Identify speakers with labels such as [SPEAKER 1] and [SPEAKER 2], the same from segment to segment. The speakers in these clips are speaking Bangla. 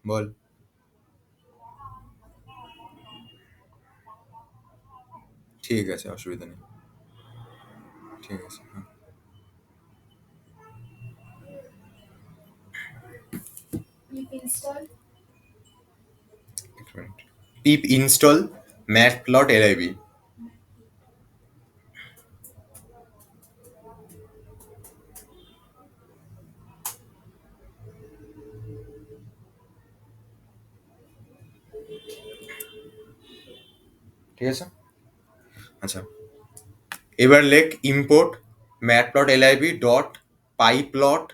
[SPEAKER 1] বল। ঠিক আছে, অসুবিধা নেই। ঠিক আছে, হ্যাঁ। এক minute. Pip install mat plot LIB. ঠিক আছে। আচ্ছা, এবার লেখ import mat plot LIB dot py plot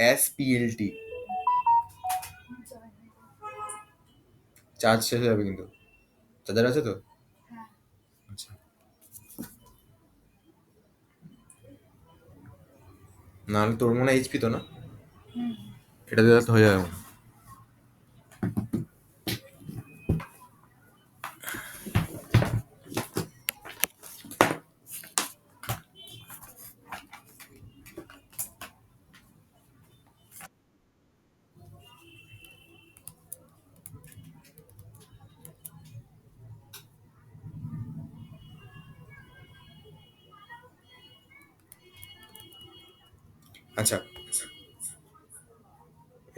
[SPEAKER 1] as PLT. Charge শেষ হয়ে যাবে কিন্তু। চার্জার আছে তো? আচ্ছা, নাহলে তোর মনে হয় এইচপি তো না? এটা দিয়ে তো হয়ে যাবে মনে হয়। আচ্ছা,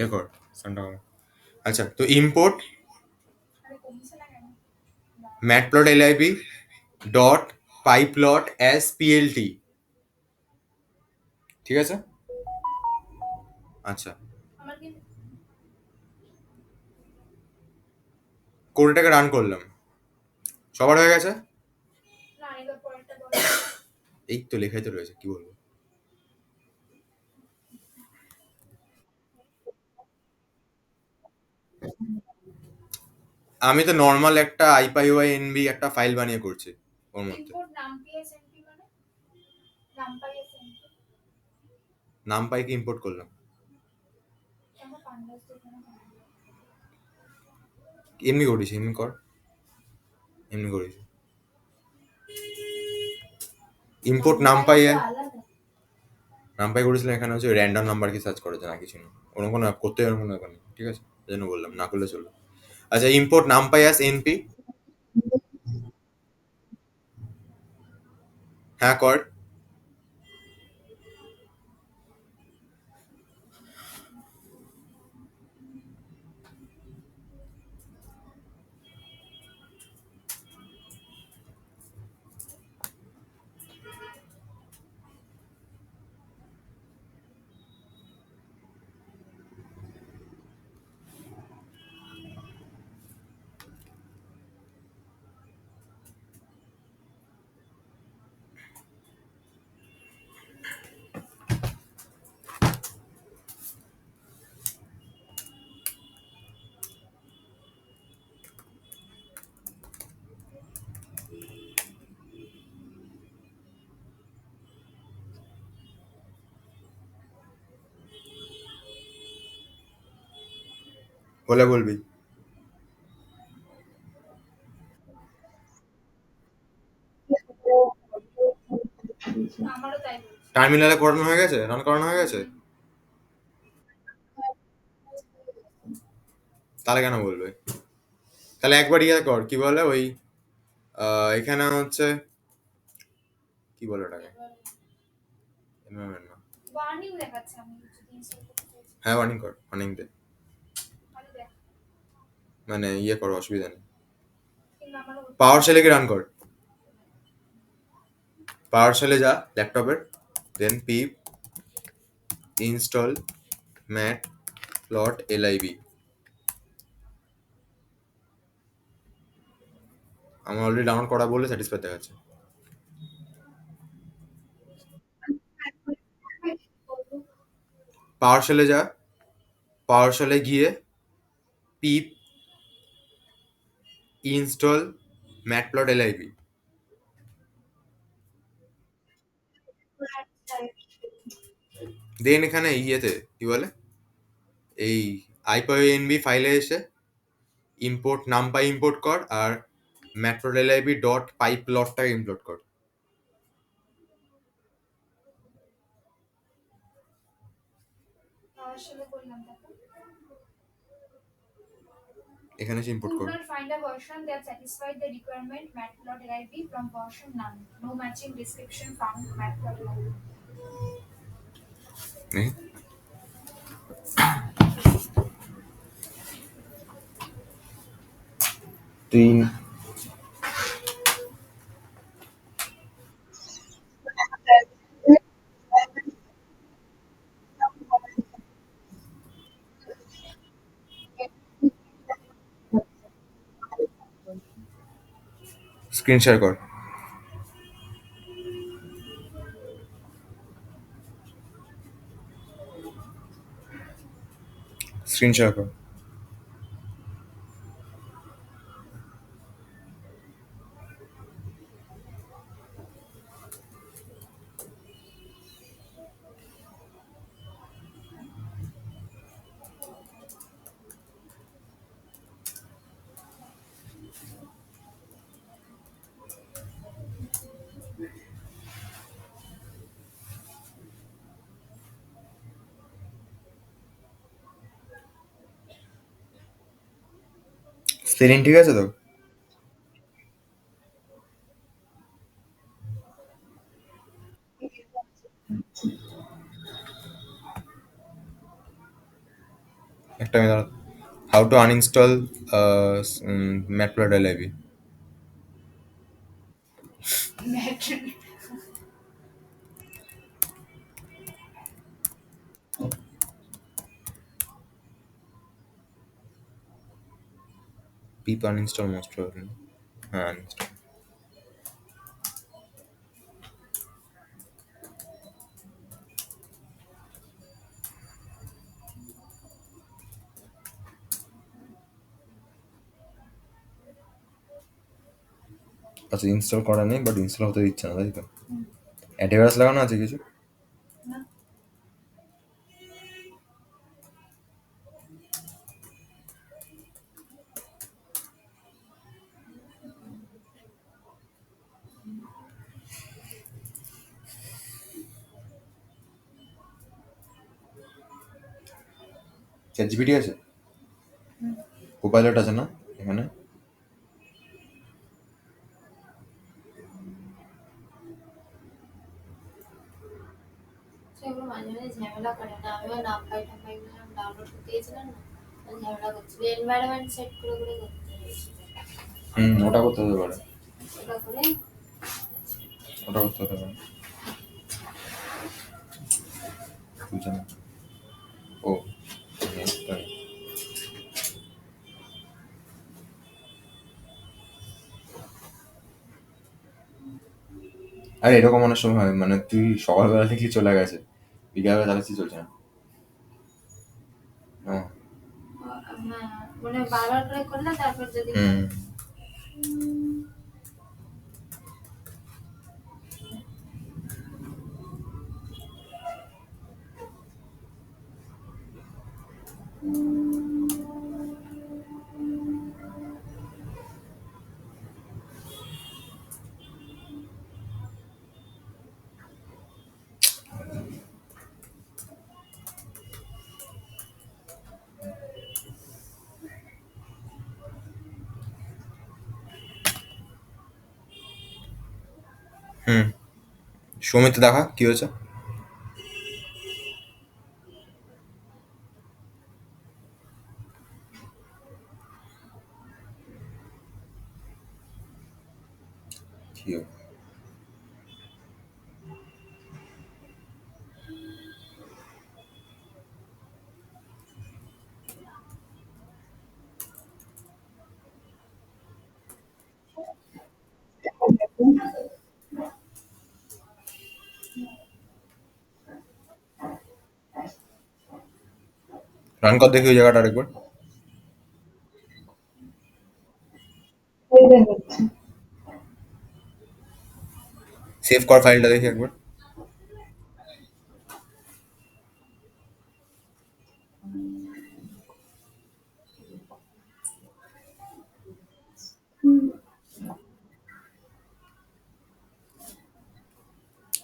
[SPEAKER 1] এ কর সানটা কর। আচ্ছা, তো import ম্যাটপ্লট LIB dot pyplot S PLT. ঠিক আছে। আচ্ছা, কোডটাকে রান করলাম। সবার হয়ে গেছে? এই তো লেখাই তো রয়েছে, কি বলবো। আমি তো নর্মাল একটা আইপাইওয়াই এনবি একটা ফাইল বানিয়ে করছি ওর মধ্যে। নাম পাইকে ইম্পোর্ট করলাম। এমনি করিস, এমনি কর, এমনি করিস। ইম্পোর্ট নাম পাই, নাম পাই করেছিলাম। এখানে হচ্ছে র্যান্ডম নাম্বার কি সার্চ করেছে না, কিছু না। ওরকম কোনো করতে হবে কোনো ব্যাপার নেই, ঠিক আছে, এই জন্য বললাম, না করলে চলবে। আচ্ছা, ইম্পোর্ট নাম পাই অ্যাস এনপি। হ্যাঁ কর। বলে বলবি। টার্মিনালে করানো হয়ে গেছে, রান করানো হয়ে গেছে? তাহলে কেন বলবে? তাহলে একবার ইয়ে কর, কি বলে ওই এখানে হচ্ছে, কি বলে ওটাকে, environment না। হ্যাঁ, ওয়ার্নিং কর, ওয়ার্নিং দে। মানে ইয়ে কর, অসুবিধা নেই। পাওয়ার শেলে কি রান কর। পাওয়ার শেলে যা ল্যাপটপের, দেন পিপ ইনস্টল ম্যাট প্লট এলআইবি। আমার অলরেডি ডাউনলোড করা বলে স্যাটিসফাই দেখাচ্ছে। পাওয়ার শেলে যা, পাওয়ার শেলে গিয়ে পিপ ইনস্টল ম্যাটপ্লট এলআইবি। দেন এখানে ইয়েতে কি বলে, এই আইপিএনবি ফাইলে এসে ইম্পোর্ট নামপাই ইম্পোর্ট কর, আর ম্যাটপ্লট এলআইবি ডট পাই প্লটটাকে ইম্পোর্ট কর। এখানে এসে ইম্পোর্ট
[SPEAKER 2] Could
[SPEAKER 1] করো।
[SPEAKER 2] not find a version that satisfied the requirement matplotlib from version none. No matching description found matplotlib.
[SPEAKER 1] এই তুই স্ক্রিন শেয়ার কর, স্ক্রিন শেয়ার কর। স্পেলিং ঠিক আছে তো? একটা মিনিট দাঁড়া। How to uninstall matplotlib. Pip uninstall most probably. হ্যাঁ uninstall। আচ্ছা ইনস্টল করা নেই, বাট ইনস্টল হতে দিচ্ছে না, তাই তো? অ্যান্টিভাইরাস লাগানো আছে কিছু?
[SPEAKER 2] No.
[SPEAKER 1] চ্যাট জিপিটি আছে, কোপাইলট আছে না এখানে?
[SPEAKER 2] সেগুলো মাঝে মাঝে ঝামেলা করে না, আমিও নাম পাই টাম্পাই ডাউনলোড করতে গেছিলাম না, ঝামেলা করছিল, এনভায়রনমেন্ট সেট করে করে করতে হয়েছিল।
[SPEAKER 1] ওটা করতে হতে পারে,
[SPEAKER 2] ওটা করে
[SPEAKER 1] ওটা করতে হতে পারে। বুঝছে না। ও yes, তাই। আরে এরকম অনেক সময় হয়, মানে তুই সকালবেলা থেকে চলে গেছে, বিকালবেলা চালাচ্ছি চলছে না। হ্যাঁ।
[SPEAKER 2] হ্যাঁ, মানে বারবার করে করলে তারপর যদি
[SPEAKER 1] হুম। হুম। সৌমিত্র দেখা কি হয়েছে? কি হবে? রান কর দেখি ওই জায়গাটা আরেকবার। সেভ কর ফাইলটা দেখি একবার।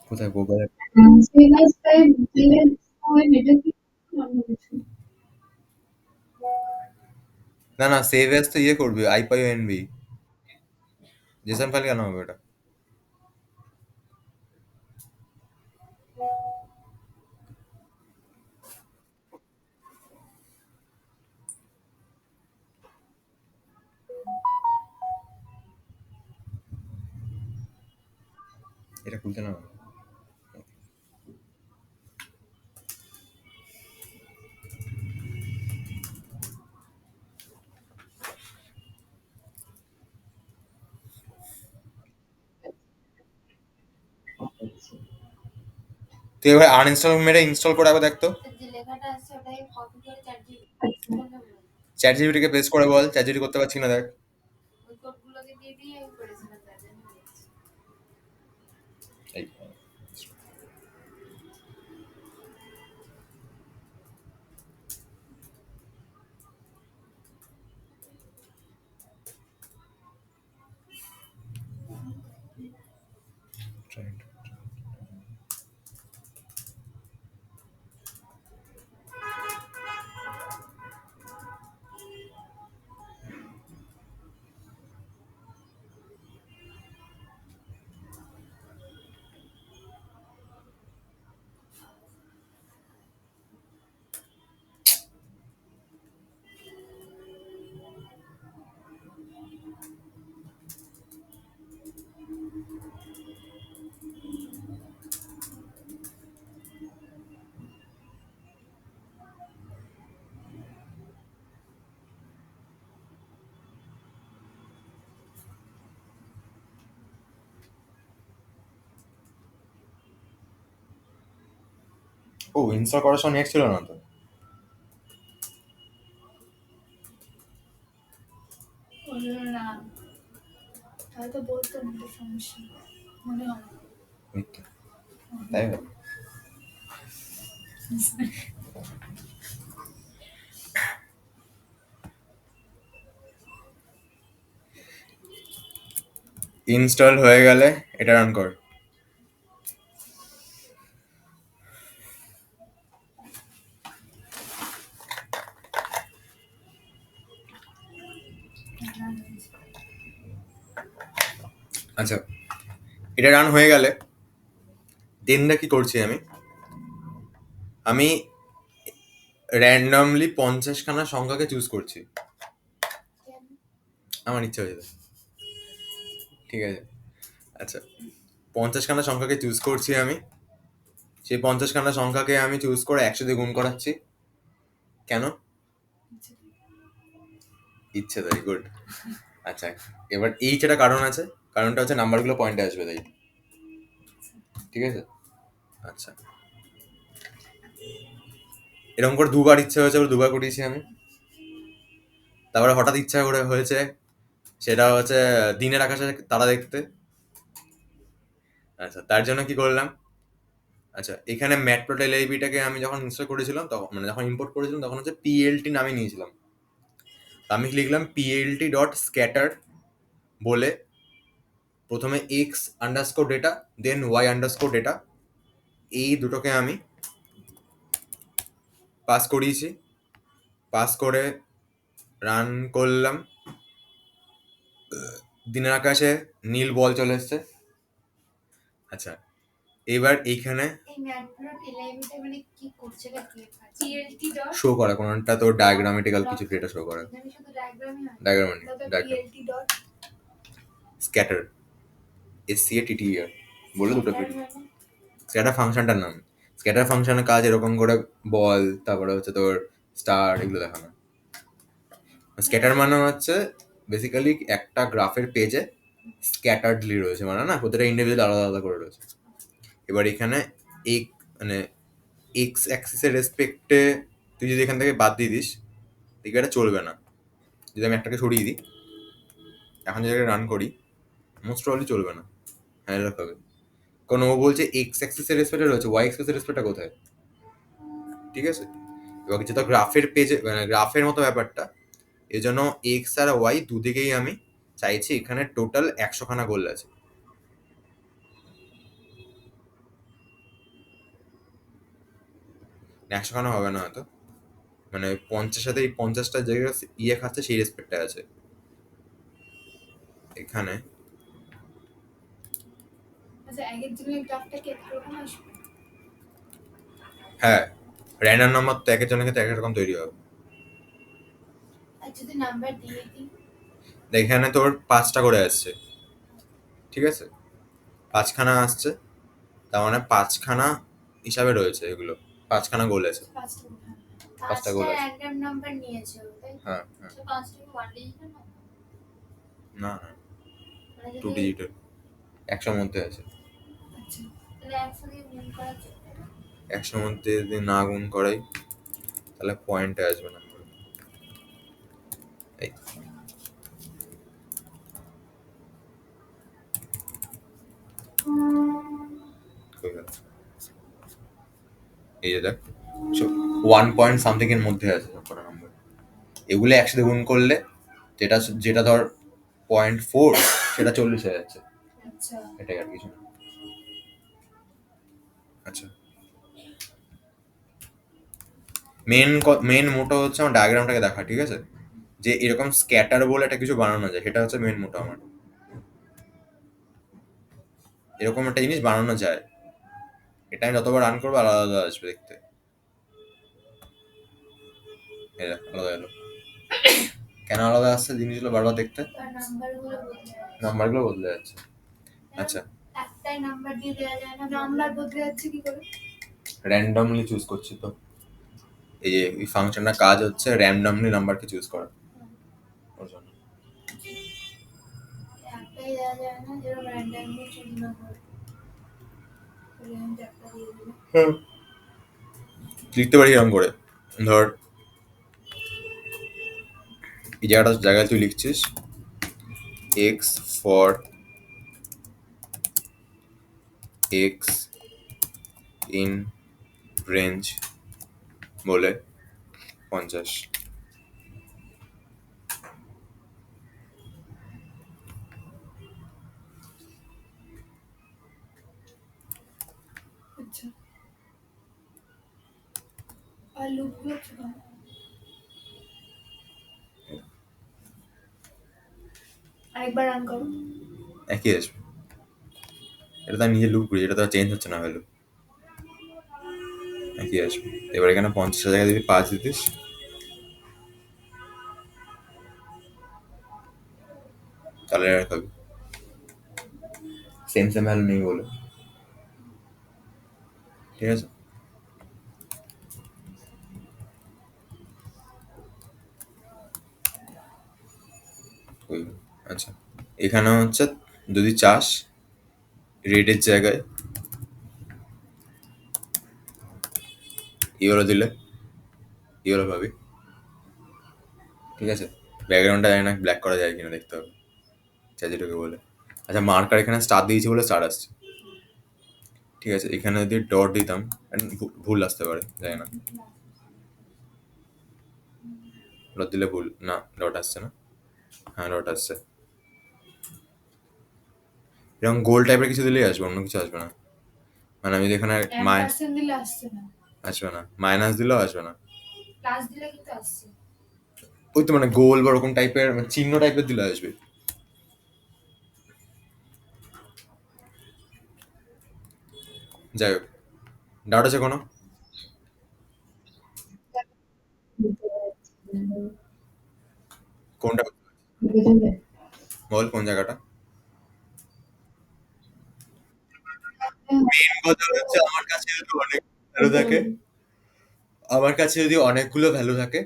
[SPEAKER 1] কোথায় মোবাইল?
[SPEAKER 2] সেই রাস্তায় বিকেলের সময় হেঁটে কি অন্য কিছু।
[SPEAKER 1] না না, সেভ অ্যাজ তো ইয়ে করবি, আইপিএনবি। জেসন ফাইল কেন হবে এটা? এটা খুলতে না। তুই এবার আনইনস্টল মেরে ইনস্টল করে আবার দেখ তো।
[SPEAKER 2] যে লেখাটা আছে ওটাকে কপি করে চ্যাট জিপিটি করলে বলে।
[SPEAKER 1] চ্যাট জিপিটিকে পেস্ট করে বল, চ্যাট জিপিটি করতে পারছি না দেখ।
[SPEAKER 2] ওই কোডগুলোকে দিয়ে দিয়ে আমি করেছিলাম তার জন্য বলেছি।
[SPEAKER 1] এই ও ইনস্টল করার সময় নেট ছিল না তো।
[SPEAKER 2] বললো না, হয়তো বলতো না, তো সমস্যা মনে হয় না।
[SPEAKER 1] মিথ্যে। তাই না? ইনস্টল হয়ে গেলে এটা রান কর। আচ্ছা, এটা রান হয়ে গেলে দেনটা কি করছি আমি, আমি র্যান্ডমলি 50খানা সংখ্যাকে চুজ করছি। আমার ইচ্ছা হয়েছে, ঠিক আছে। আচ্ছা, 50খানা সংখ্যাকে চুজ করছি আমি। সেই 50খানা সংখ্যাকে আমি চুজ করে 100 দিয়ে গুণ করাচ্ছি। কেন? ইচ্ছে, ভেরি গুড। আচ্ছা, এবার এই যেটা কারণ আছে, কারণটা হচ্ছে নাম্বারগুলো পয়েন্টে আসবে তাই, ঠিক আছে। আচ্ছা, এরকম করে দুবার ইচ্ছা হয়েছে, দুবার করিয়েছি আমি। তারপরে হঠাৎ ইচ্ছা করে হয়েছে, সেটা হচ্ছে দিনের আকাশে তারা দেখতে। আচ্ছা, তার জন্য কি করলাম, আচ্ছা এখানে ম্যাটপ্লট এলআইবিটাকে আমি যখন ইনস্টল করেছিলাম তখন, মানে যখন ইম্পোর্ট করেছিলাম তখন হচ্ছে পিএলটি নামে নিয়েছিলাম। তো আমি লিখলাম পিএলটি ডট স্ক্যাটার বলে প্রথমে এক্স আন্ডারস্কোর ডেটা, দেন ওয়াই আন্ডারস্কোর ডেটা, এই দুটোকে আমি পাস করিয়েছি। পাস করে রান করলাম, দিনের আকাশে নীল বল চলে এসছে। আচ্ছা, এবার এইখানে
[SPEAKER 2] এই ম্যাটপ্লট এলআইবিটা মানে কি করছে না কি পিএলটি ডট
[SPEAKER 1] শো করে কোনটা তোর ডায়াগ্রামেটিক্যাল কিছু ডেটা শো করে।
[SPEAKER 2] এখানে শুধু ডায়াগ্রামই হয়,
[SPEAKER 1] ডায়াগ্রাম
[SPEAKER 2] তবে পিএলটি ডট
[SPEAKER 1] স্ক্যাটার, SCATTER বলে দুটো পেরি। স্ক্যাটার ফাংশনটার নাম। স্ক্যাটার ফাংশনের কাজ এরকম করে বল, তারপরে হচ্ছে তোর স্টার, এগুলো দেখানো। স্ক্যাটার মানে হচ্ছে বেসিক্যালি একটা গ্রাফের পেজে স্ক্যাটার্ডলি রয়েছে, মানে না প্রতিটা ইন্ডিভিজুয়াল আলাদা আলাদা করে রয়েছে। এবার এখানে এক মানে এক্স অ্যাক্সিসের রেসপেক্টে তুই যদি এখান থেকে বাদ দিয়ে দিস, ঠিক এটা চলবে না। যদি আমি একটাকে সরিয়ে দিই, এখন যদি রান করি, মোস্ট প্রবলি চলবে না, হ্যাঁ রাখতে হবে। কারণ ও বলছে এক্স অ্যাক্সিসের রেসপেক্টে রয়েছে, ওয়াই অ্যাক্সিসের রেসপেক্টটা কোথায়, ঠিক আছে। এবার যেটা গ্রাফের পেজে, মানে গ্রাফের মতো ব্যাপারটা, এই জন্য এক্স আর ওয়াই দুদিকেই আমি চাইছি এখানে টোটাল 100খানা গোল আছে। 100খানা হবে না হয়তো, মানে 50 সাথে এই 50টা জায়গায় ইয়ে খাচ্ছে সেই রেসপেক্টটা আছে এখানে।
[SPEAKER 3] আচ্ছা, একের জন্য গ্রাফটা কি একরকম আসবে?
[SPEAKER 1] হ্যাঁ, র্যান্ডম নাম্বার তো একের জনের ক্ষেত্রে এক এক রকম তৈরি হবে।
[SPEAKER 2] আর যদি নাম্বার দিয়ে দিই,
[SPEAKER 1] দেখ, এখানে তোর 5টা করে আসছে, ঠিক আছে? 5খানা আসছে, তার মানে 5খানা হিসাবে রয়েছে এগুলো, 5খানা গোল আছে।
[SPEAKER 3] পাঁচটা উঠান।
[SPEAKER 1] পাঁচটা গোল
[SPEAKER 2] পাঁচটা
[SPEAKER 1] আছে।
[SPEAKER 2] র্যান্ডম নাম্বার নিয়েছে ও, তাই তো?
[SPEAKER 1] হ্যাঁ হ্যাঁ,
[SPEAKER 2] তো পাঁচটাকে ওয়ান ডিজিটের না,
[SPEAKER 1] না না,
[SPEAKER 2] মানে
[SPEAKER 1] 2
[SPEAKER 2] যদি
[SPEAKER 1] ডিজিটের, 100 মধ্যে আছে।
[SPEAKER 3] আচ্ছা,
[SPEAKER 2] তাহলে 100 দিয়ে গুণ করা চলবে না?
[SPEAKER 1] 100 মধ্যে যদি না গুণ করাই তাহলে পয়েন্টে আসবে নাম্বার। এই কই গেল? এই যে দেখ, 1 পয়েন্ট সামথিং এর মধ্যে আছে সবকটা নাম্বার। এগুলো একসাথে গুণ করলে যেটা যেটা ধর 0.4 সেটা 40 হয়ে যাচ্ছে,
[SPEAKER 3] আচ্ছা,
[SPEAKER 1] এটাই আর কিছু না। আচ্ছা, মেন মোটো হচ্ছে আমার ডায়াগ্রামটাকে দেখা, ঠিক আছে? যে এরকম স্ক্যাটার বলে একটা কিছু বানানো যায়, সেটা হচ্ছে মেন মোটো আমার। এরকম একটা জিনিস বানানো যায়, এটা আমি যতবার রান করবো আলাদা আলাদা আসবে দেখতে। এই দেখ, আলাদা এলো। কেন আলাদা আসছে জিনিসগুলো বারবার দেখতে?
[SPEAKER 2] আর নাম্বারগুলো বদলে যাচ্ছে।
[SPEAKER 1] নাম্বারগুলো বদলে যাচ্ছে। আচ্ছা,
[SPEAKER 2] একটাই নাম্বার দিয়ে দেওয়া যায় না?
[SPEAKER 3] নাম্বার বদলে যাচ্ছে কি করে?
[SPEAKER 1] র্যান্ডমলি চুজ করছি তো। এই যে এই ফাংশনটা কাজ হচ্ছে র্যান্ডমলি নাম্বারকে চুজ করা, ওর জন্য।
[SPEAKER 2] একটাই দেওয়া যায় না, যেরকম র্যান্ডমলি চুজ না করে
[SPEAKER 3] রেঞ্জ একটা দিয়ে দিলে।
[SPEAKER 1] লিখতে পারি এরকম করে, ধর এই জায়গায় তুই লিখছিস x for x in range বলে 50।
[SPEAKER 3] আচ্ছা, আর লুপগুলো ছোট। আরেকবার রান করো।
[SPEAKER 1] একই আসবে, এটা তো আমি নিজে লুপ করি, এটা তো চেঞ্জ হচ্ছে না ভ্যালু, একই আসবে। এবার এখানে 50 জায়গায় যদি 5 দিতিস, তাহলে আর হবে সেম সেম ভ্যালু নেই বলে, ঠিক আছে? ওই, আচ্ছা, এখানে হচ্ছে যদি চাস রেডের জায়গায় ইয়েলো দিলে ইয়েলো পাবি, ঠিক আছে? ব্যাকগ্রাউন্ডটা জানি না ব্ল্যাক করা যায় কিনা দেখতে হবে, চ্যাজিটাকে বলে। আচ্ছা, মার্কার এখানে স্টার দিয়েছি বলে স্টার আসছে, ঠিক আছে? এখানে যদি ডট দিতাম, ভুল আসতে পারে, জানি না, ডট দিলে ভুল না, ডট আসছে না, হ্যাঁ ডট আসছে। এরকম গোল টাইপের কিছু দিলেই আসবে, অন্য কিছু আসবে না। মানে আমি যদি এখানে
[SPEAKER 3] $1 দিলে আসছে না,
[SPEAKER 1] আসবে না, মাইনাস দিলেও আসবে না,
[SPEAKER 3] প্লাস দিলে কিন্তু আসছে।
[SPEAKER 1] ওই তো মানে গোল বা ওরকম টাইপের চিহ্ন টাইপের দিলে আসবে। যাই হোক, ডাউট আছে কোনো? কোনটা বল, কোন জায়গাটা? মেন কথা হচ্ছে আমার কাছে যদি অনেক ভ্যালু থাকে, আমার কাছে যদি অনেকগুলো ভ্যালু থাকে,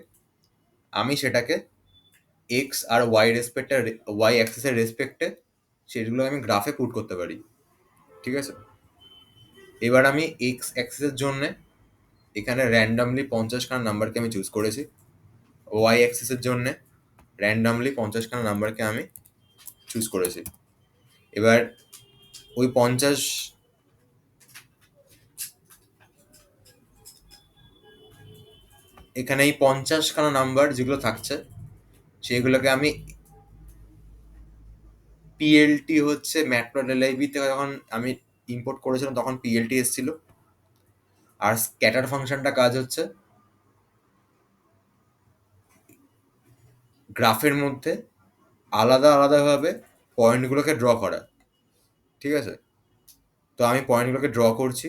[SPEAKER 1] আমি সেটাকে এক্স আর ওয়াই রেসপেক্টে, ওয়াই অ্যাক্সিসের রেসপেক্টে সেগুলো আমি গ্রাফে পুট করতে পারি, ঠিক আছে? এবার আমি এক্স অ্যাক্সিসের জন্য এখানে র্যান্ডামলি 50খানা নাম্বারকে আমি চুজ করেছি, ওয়াই অ্যাক্সিসের জন্য র্যান্ডামলি 50খানা নাম্বারকে আমি চুজ করেছি। এবার ওই 50, এখানে এই 50খানা নাম্বার যেগুলো থাকছে সেগুলোকে আমি পিএলটি হচ্ছে ম্যাটপ্লটলিব থেকে যখন আমি ইম্পোর্ট করেছিলাম তখন পিএলটি এসেছিল। আর স্ক্যাটার ফাংশনটা কাজ হচ্ছে গ্রাফের মধ্যে আলাদা আলাদাভাবে পয়েন্টগুলোকে ড্র করা, ঠিক আছে? তো আমি পয়েন্টগুলোকে ড্র করছি।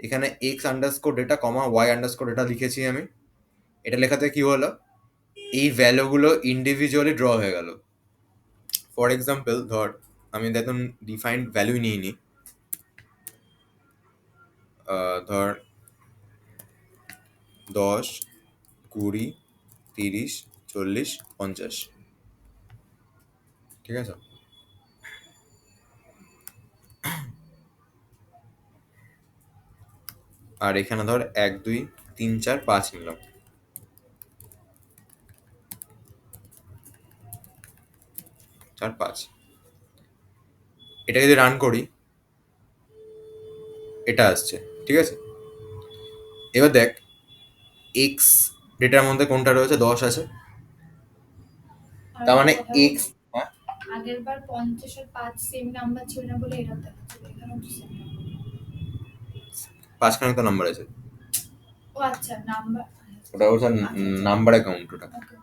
[SPEAKER 1] এখানে এক্স আন্ডারস্কোর ডেটা কমা ওয়াই আন্ডারস্কোর ডেটা লিখেছি আমি। এটা লেখাতে কি হলো, এই ভ্যালুগুলো ইন্ডিভিজুয়ালি ড্র হয়ে গেল। ফর এক্সাম্পল ধর আমি একদম ডিফাইন্ড ভ্যালু নিয়ে নিই, ধর 10, 20, 30, 40, 50, ঠিক আছে? আর এখানে ধর 1, 2, 3, 4, 5 নিলাম। চার 5, এটা যদি রান করি এটা আসছে, ঠিক আছে? এবার দেখ এক্স ডেটার মধ্যে কোনটা রয়েছে, 10 আছে।
[SPEAKER 3] আর
[SPEAKER 1] তার মানে
[SPEAKER 3] কথা
[SPEAKER 1] এক্স, হ্যাঁ,
[SPEAKER 3] আগের বার 50 আর 5 সেম নাম্বার ছিল না বলে এরকম দেখাচ্ছিল, এখানে তো সেম নাম্বার।
[SPEAKER 1] 5খানা তো নাম্বার আছে,
[SPEAKER 3] ও আচ্ছা, নাম্বার।
[SPEAKER 1] ওটা হচ্ছে নাম্বার অ্যাকাউন্ট ওটা।
[SPEAKER 3] ওকে।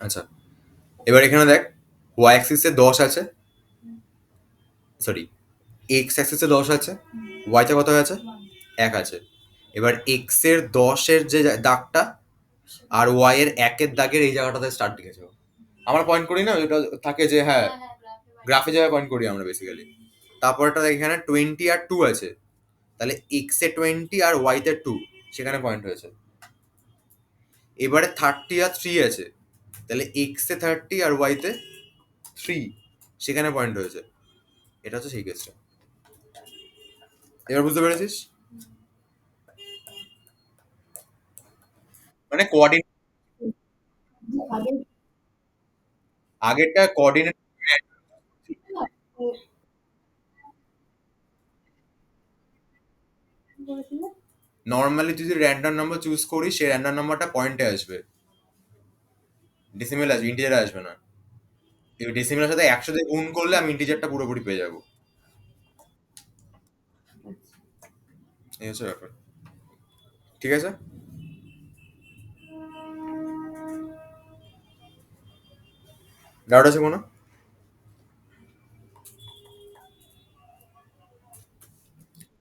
[SPEAKER 1] আচ্ছা, এবার এখানে দেখ ওয়াই অ্যাক্সিসে 10 আছে, সরি এক্স অ্যাক্সিসে 10 আছে, ওয়াইতে কত আছে, 1 আছে। এবার এক্স এর 10-এর যে দাগটা আর ওয়াই এর 1-এর দাগের এই জায়গাটাতে স্টার্ট লিখেছে। আমরা পয়েন্ট করি না, ওটা থাকে যে হ্যাঁ
[SPEAKER 2] হ্যাঁ
[SPEAKER 1] গ্রাফে যাবে পয়েন্ট করি আমরা বেসিক্যালি। তারপরটা এখানে 20 আর 2 আছে, তাহলে এক্স এ 20 আর ওয়াই তে 2, সেখানে পয়েন্ট হয়েছে। এবারে 30 আর 3 আছে, তাহলে এক্স এ 30 আর ওয়াই তে 3, সেখানে পয়েন্ট হয়েছে। এটা হচ্ছে সেই কেসটা। এবার বুঝতে পেরেছিস? মানে কোঅর্ডিনেট, আগেরটা কোঅর্ডিনেট নর্মালি তুই যদি র্যান্ডম নাম্বার চুজ করিস সেই র্যান্ডম নাম্বারটা পয়েন্টে আসবে, ডেসিমেল আসবে, ইন্টিজারে আসবে না। এই ডেসিমেলের সাথে 100 দিয়ে গুণ করলে আমি ইন্টিজারটা পুরোপুরি পেয়ে যাবো। এই হচ্ছে ব্যাপার, ঠিক আছে? ডাউট আছে কোনো?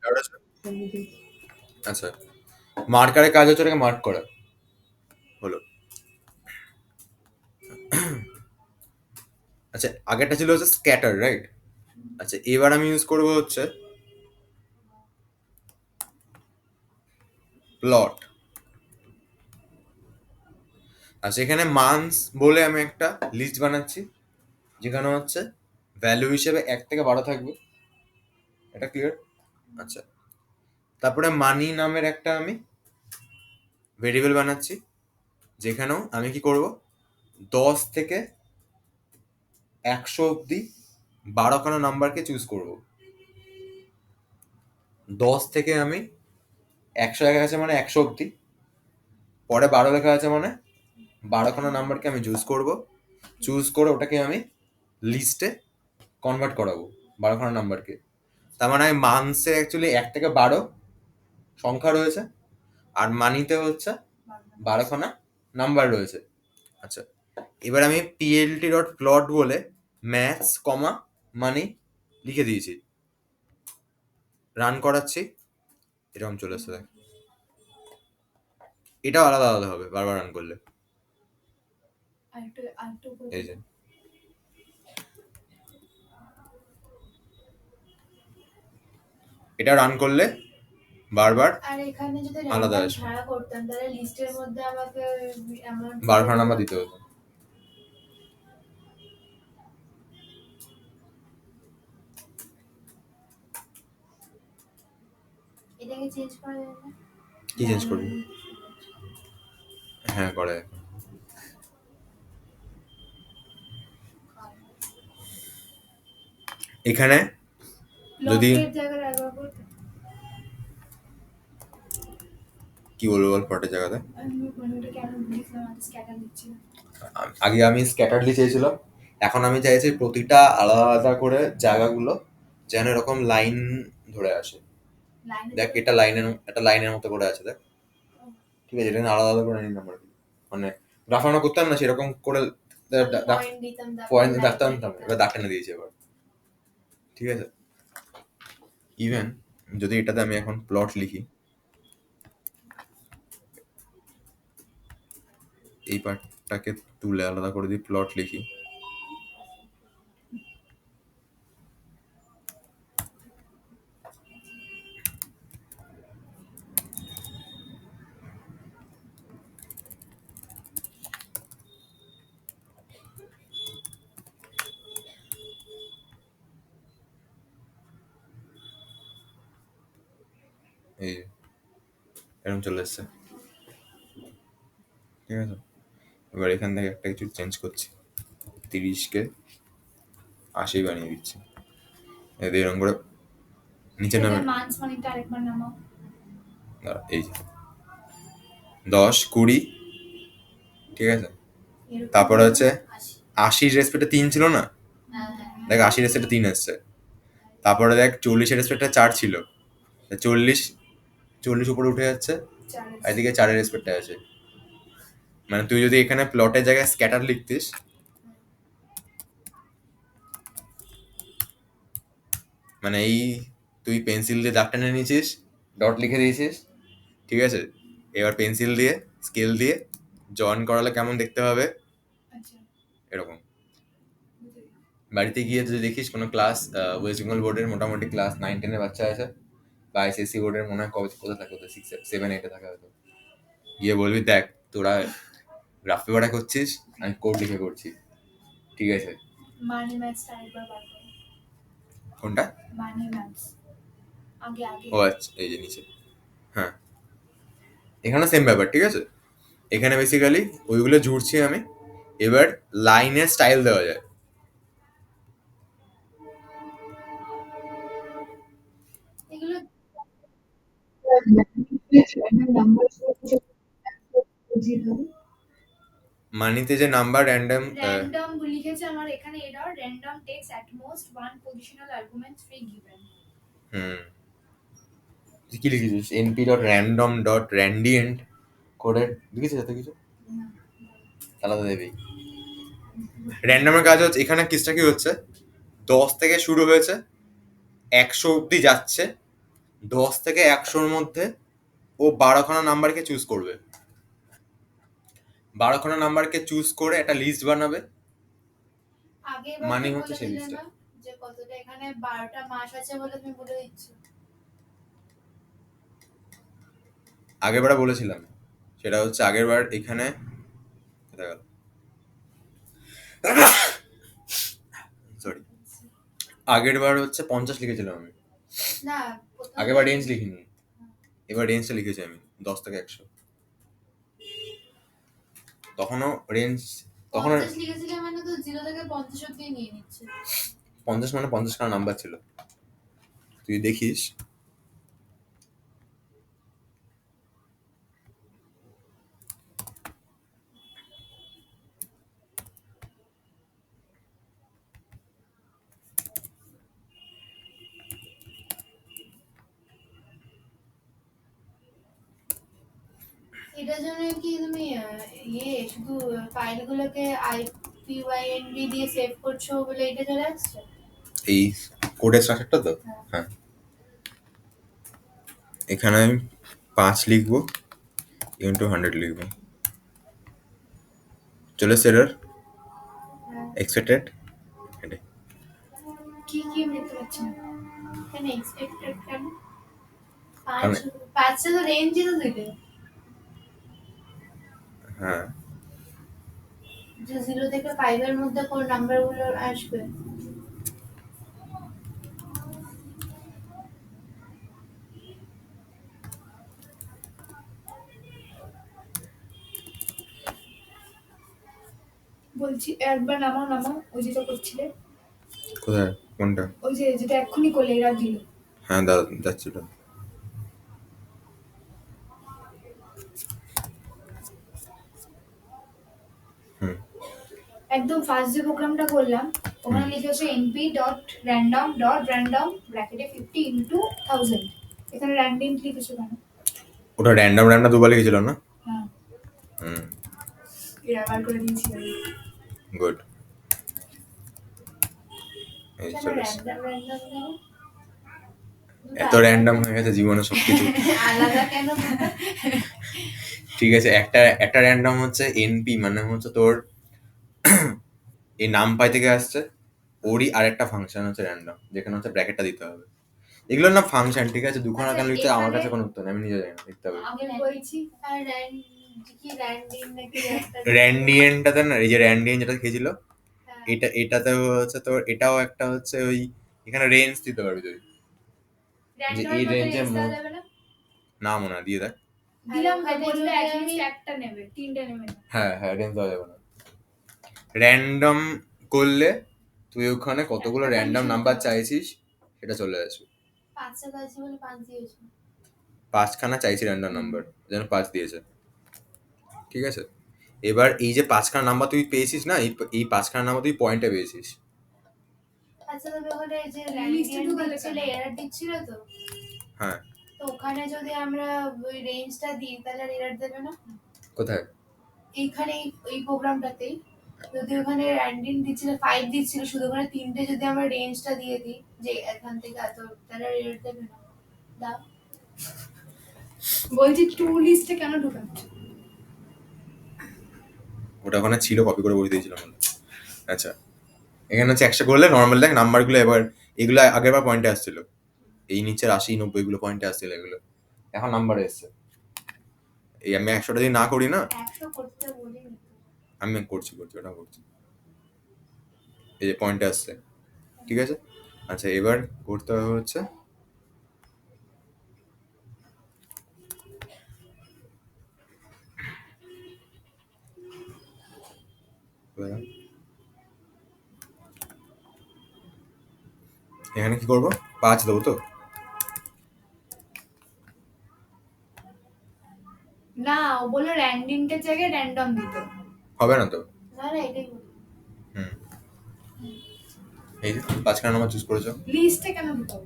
[SPEAKER 1] ডাউট আছে? আচ্ছা, মার্কারের কাজ হচ্ছে ওটাকে মার্ক করা, হলো। আচ্ছা, আগেরটা ছিল হচ্ছে স্ক্যাটার, রাইট? আচ্ছা, এবার আমি ইউজ করবো হচ্ছে প্লট। আচ্ছা, এখানে মান্থস বলে আমি একটা লিস্ট বানাচ্ছি, যেখানে হচ্ছে ভ্যালু হিসেবে 1 থেকে 12 থাকবে, এটা ক্লিয়ার? আচ্ছা, তারপরে মানি নামের একটা আমি ভেরিয়েবল বানাচ্ছি, যেখানেও আমি কি করব, 10 থেকে 100 অব্দি 12খানা নাম্বারকে চুজ করব। 10 থেকে আমি 100 লেখা আছে মানে 100 অব্দি, পরে 12 লেখা আছে মানে 12খানা নাম্বারকে আমি চুজ করে ওটাকে আমি লিস্টে কনভার্ট করাবো 12খানা নাম্বারকে। তার মানে আমি মান্থসে অ্যাকচুয়ালি 1 থেকে 12 সংখ্যা রয়েছে, আর মানিতে হচ্ছে 12খানা নাম্বার রয়েছে। আচ্ছা, এবার আমি পিএলটি ডট প্লট বলে ম্যাথস কমা মানি লিখে দিয়েছি, রান করাচ্ছি, এরকম চলে আসছে। দেখ, এটাও আলাদা আলাদা হবে বারবার রান করলে।
[SPEAKER 3] আরেকটু
[SPEAKER 1] এই যে এটা রান করলে বারবার
[SPEAKER 3] আর এখানে যদি
[SPEAKER 1] আলাদা
[SPEAKER 3] র্যান্ডম
[SPEAKER 1] আসবে,
[SPEAKER 3] ছাড়া করতাম তাহলে লিস্টের মধ্যে আমাকে অ্যামাউন্ট
[SPEAKER 1] 12খানা নাম্বার দিতে হতো।
[SPEAKER 2] এটাকে চেঞ্জ করা যাবে না?
[SPEAKER 1] কি চেঞ্জ করবি? হ্যাঁ, করে। এখানে যদি
[SPEAKER 3] লকের জায়গায় একবার করতে
[SPEAKER 1] কি বলবো বল, প্লটের জায়গাতে
[SPEAKER 3] আমি ওটা কেন ভুলেছিলাম, আমি স্ক্যাটার দিচ্ছি না।
[SPEAKER 1] আগে আমি স্ক্যাটারলি চেয়েছিলাম, এখন আমি চাইছি প্রতিটা আলাদা আলাদা করে জায়গাগুলো যেন এরকম লাইন ধরে আসে। দেখ, এটা লাইনের মতো করে আছে, দেখ, ঠিক আছে? এটা আলাদা আলাদা করে নিই নাম্বার, মানে গ্রাফ আমরা করতাম না সেরকম করে
[SPEAKER 2] পয়েন্ট দিতাম
[SPEAKER 1] পয়েন্ট ডাকতে আনতাম, এবার দাগ টেনে দিয়েছে এবার, ঠিক আছে। ইভেন যদি এটাতে আমি এখন প্লট লিখি, এই পার্টটাকে তুলে আলাদা করে দিই, প্লট লিখি, এই এরকম চলে এসছে, ঠিক আছে। এবার এখান থেকে একটা কিছু চেঞ্জ করছি, 30কে 80 বানিয়ে দিচ্ছি, এদের এরকম করে নিচে নামে,
[SPEAKER 3] মান্থ মানিটা আরেকবার নামাও।
[SPEAKER 1] দাঁড়া, এই যে 10 20, ঠিক আছে। তারপরে হচ্ছে 80 রেসপেক্টে 3 ছিল না, দেখ 80 রেসপেক্টে 3 এসছে। তারপরে দেখ 40 রেসপেক্টে 4 ছিল, 40 উপরে উঠে যাচ্ছে, আর এদিকে 4 রেসপেক্টে আছে। মানে তুই যদি এখানে প্লটের জায়গায় স্ক্যাটার লিখতিস, মানে এই তুই পেন্সিল দিয়ে দাগ টেনে নিয়েছিস, ডট লিখে দিয়েছিস, ঠিক আছে। এবার পেন্সিল দিয়ে স্কেল দিয়ে জয়েন করালে কেমন দেখতে হবে,
[SPEAKER 3] আচ্ছা,
[SPEAKER 1] এরকম। বাড়িতে গিয়ে যদি দেখিস কোনো ক্লাস, ওয়েস্ট বেঙ্গল বোর্ডের মোটামুটি ক্লাস 9-10 বাচ্চা আছে, বা আইসিএসসি বোর্ডের মনে হয় কোথায় থাকে, 6-7-8 থাকে হয়তো, গিয়ে বলবি দেখ তোরা গ্রাফ পেপারে করছিস, আমি কোড লিখে করছি, ঠিক আছে।
[SPEAKER 3] মানি ম্যাথসটা আরেকবার বার করো।
[SPEAKER 1] কোনটা?
[SPEAKER 3] মানি ম্যাথস আগে আগে।
[SPEAKER 1] ও আচ্ছা, এই যে নিচে, হ্যাঁ এখানে সেম ব্যাপার, ঠিক আছে। এখানে বেসিক্যালি ওইগুলো জুড়ছি আমি। এবার লাইনের স্টাইল দেওয়া যায়,
[SPEAKER 2] এগুলো
[SPEAKER 1] মানিতে যে নাম্বার র্যান্ডম,
[SPEAKER 3] র্যান্ডম লিখেছে আমার এখানে, error random takes at most one positional arguments three given.
[SPEAKER 1] তুই কি লিখেছিস? np.random.randient করে লিখেছিস এত কিছু, আলাদা দেবেই। র্যান্ডমের কাজ হচ্ছে, এখানে কেসটা কি হচ্ছে, 10 থেকে শুরু হয়েছে, 100 অব্দি যাচ্ছে, 10 থেকে 100-র মধ্যে ও 12খানা নাম্বারকে চুজ করবে, 12খানা নাম্বারকে চুজ করে একটা লিস্ট বানাবে,
[SPEAKER 2] আগে
[SPEAKER 1] মানে
[SPEAKER 2] বলতে
[SPEAKER 1] হচ্ছে সেই
[SPEAKER 2] বলেছিলে
[SPEAKER 1] লিস্টটা।
[SPEAKER 2] না যে কতটা এখানে 12টা মাস আছে বলে তুমি বলে দিচ্ছ।
[SPEAKER 1] আগের বার বলেছিলাম, সেটা হচ্ছে আগের বার এখানে কোথায় গেল, সরি, আগের বার হচ্ছে 50 লিখেছিলাম আমি,
[SPEAKER 2] না
[SPEAKER 1] আগের বার রেঞ্জ লিখিনি, এবার রেঞ্জটা লিখেছি আমি 10 থেকে 100। তখনও রেঞ্জ, তখন
[SPEAKER 2] 50 লিখেছিলে মানে তো 0 থেকে 50 অবধি নিয়ে নিচ্ছে।
[SPEAKER 1] 50 মানে 50খানা নাম্বার ছিল, তুই দেখিস।
[SPEAKER 2] এটার জন্য কি তুমি শুধু ফাইলগুলোকে IPYNB দিয়ে সেভ করছো বলে এটা চলে আসছে?
[SPEAKER 1] এই কোডের স্ট্রাকচারটা তো, হ্যাঁ এখানে আমি 5 লিখবো, ইন্টু 100 লিখবো, চলে এরর এক্সপেক্টেড, এটাই।
[SPEAKER 3] কি কি আমি দেখতে পাচ্ছি না।
[SPEAKER 2] কেন এক্সপেক্টেড কেন?
[SPEAKER 1] কারণ-
[SPEAKER 2] 5টা তো রেঞ্জই তো দিলে,
[SPEAKER 1] হ্যাঁ
[SPEAKER 2] যে 0 থেকে 5 এর মধ্যে কোন নাম্বারগুলো আসবে।
[SPEAKER 3] বলছি একবার নামাও নামাও, ওই যেটা করছিলে,
[SPEAKER 1] কোথায়, কোনটা?
[SPEAKER 3] ওই যে যেটা এক্ষুনি করলে এরা দিল।
[SPEAKER 1] হ্যাঁ দাঁড়া যাচ্ছি তো,
[SPEAKER 3] একদম ফার্স্ট যে প্রোগ্রামটা করলাম ওখানে লিখেছে np.random.random ব্র্যাকেটে 50 ইনটু 1000। এখানে র্যান্ডম লিখেছে কেন?
[SPEAKER 1] ওটা র্যান্ডম র্যান্ডম দুবার লিখেছিল না?
[SPEAKER 3] হ্যাঁ,
[SPEAKER 1] হুম,
[SPEAKER 3] এরা বার করে দিয়েছি আমি।
[SPEAKER 1] গুড। এই
[SPEAKER 2] কেন
[SPEAKER 1] চলে এসছে।
[SPEAKER 2] র্যান্ডম র্যান্ডম কেন?
[SPEAKER 1] এত র্যান্ডম হয়ে গেছে জীবনে সবকিছু।
[SPEAKER 2] আলাদা কেন?
[SPEAKER 1] ঠিক আছে, একটা একটা র্যান্ডম হচ্ছে এনপি, মানে হচ্ছে তোর এই নামপাই থেকে আসছে, ওরই আরেকটা ফাংশন হচ্ছে র্যান্ডম, যেখানে হচ্ছে ব্র্যাকেটটা দিতে হবে। এগুলোর না ফাংশন, ঠিক আছে, দুখানা
[SPEAKER 3] আচ্ছা,
[SPEAKER 1] কেন লিখতে হবে আমার
[SPEAKER 3] এখানে-
[SPEAKER 1] কাছে কোনো উত্তর নেই, আমি নিজে জানি না, লিখতে হবে।
[SPEAKER 3] আমি বলছি
[SPEAKER 2] আর কি র্যান্ডিন নাকি একটা
[SPEAKER 1] র্যান্ডিয়েনটাতে না, এই যে র্যান্ডিয়েন যেটা খেয়েছিল,
[SPEAKER 2] হ্যাঁ।
[SPEAKER 1] এটাতে হচ্ছে তোর, এটাও একটা হচ্ছে ওই, এখানে রেঞ্জ দিতে পারবি তুই,
[SPEAKER 3] র্যান্ডম
[SPEAKER 1] এই
[SPEAKER 3] মধ্যে
[SPEAKER 1] রেঞ্জের
[SPEAKER 3] রেঞ্জ দেওয়া যাবে না?
[SPEAKER 1] না মনে হয় দিয়ে দেখ।
[SPEAKER 3] দিলাম তো,
[SPEAKER 2] ওখানে
[SPEAKER 3] বললো
[SPEAKER 2] যদি
[SPEAKER 3] at least
[SPEAKER 2] আমি-
[SPEAKER 3] একটা নেবে, তিনটে নেবে না।
[SPEAKER 1] হ্যাঁ হ্যাঁ, রেঞ্জ দেওয়া যাবে না। র্যান্ডম করলে তুই ওখানে কতগুলো
[SPEAKER 3] একটা
[SPEAKER 1] র্যান্ডম
[SPEAKER 3] condition
[SPEAKER 1] নাম্বার
[SPEAKER 3] দিতে হবে।
[SPEAKER 1] চাইছিস সেটা চলে আসবে।
[SPEAKER 2] 5টা আছে বলে 5 দিয়েছো।
[SPEAKER 1] 5খানা চাইছি র্যান্ডম নাম্বার, যেন 5 দিয়েছে, ঠিক আছে। এবার এই যে 5খানা নাম্বার তুই পেয়েছিস না, এই 5খানা নাম্বার তুই পয়েন্টে পেয়েছিস।
[SPEAKER 2] আচ্ছা তবে ওখানে যে
[SPEAKER 3] List এ
[SPEAKER 2] র্যান্ডিন
[SPEAKER 3] ঢুকালে
[SPEAKER 2] দিচ্ছিল
[SPEAKER 3] কেন?
[SPEAKER 2] এরর দিচ্ছিল তো,
[SPEAKER 1] হ্যাঁ,
[SPEAKER 2] তো ওখানে যদি আমরা ওই রেঞ্জটা দিই তাহলে এরর দেবে না?
[SPEAKER 1] কোথায়?
[SPEAKER 2] এইখানে এই প্রোগ্রামটাতেই যদি ওখানে র্যান্ডিন দিচ্ছিল 5 দিচ্ছিল শুধু, ওখানে 3টে যদি আমরা রেঞ্জটা দিয়ে দিই যে এখান থেকে এত, তাহলে এরর দেবে না? দাও।
[SPEAKER 3] বলছি টু লিস্টে কেন ঢুকাচ্ছ?
[SPEAKER 1] ওটা ওখানে ছিল, কপি করে বলে দিয়েছিলাম। আচ্ছা, এখানে হচ্ছে একশো করলে নর্মাল দেখ নাম্বারগুলো, এবার এগুলো আগের বার পয়েন্টে আসছিল, এই নিচের 80 90 গুলো পয়েন্টে আসছিল, এগুলো এখন নাম্বারে এসছে। এই আমি 100টা যদি না করি না,
[SPEAKER 2] 100 করতে বলিনি তো।
[SPEAKER 1] আমি করছি ওটা করছি, এই যে পয়েন্টে আসছে, ঠিক আছে। আচ্ছা, এবার করতে হবে হচ্ছে এখানে কি করবো, 5 দেবো তো?
[SPEAKER 3] না, ও বললো র্যান্ডিংটার জায়গায় র্যান্ডম দিতে।
[SPEAKER 1] হবে না তো?
[SPEAKER 2] না না এটাই বলি।
[SPEAKER 1] হুম, এই যে 5খানা নাম্বার চুজ করেছো,
[SPEAKER 3] লিস্টে কেন ঢুকাবো?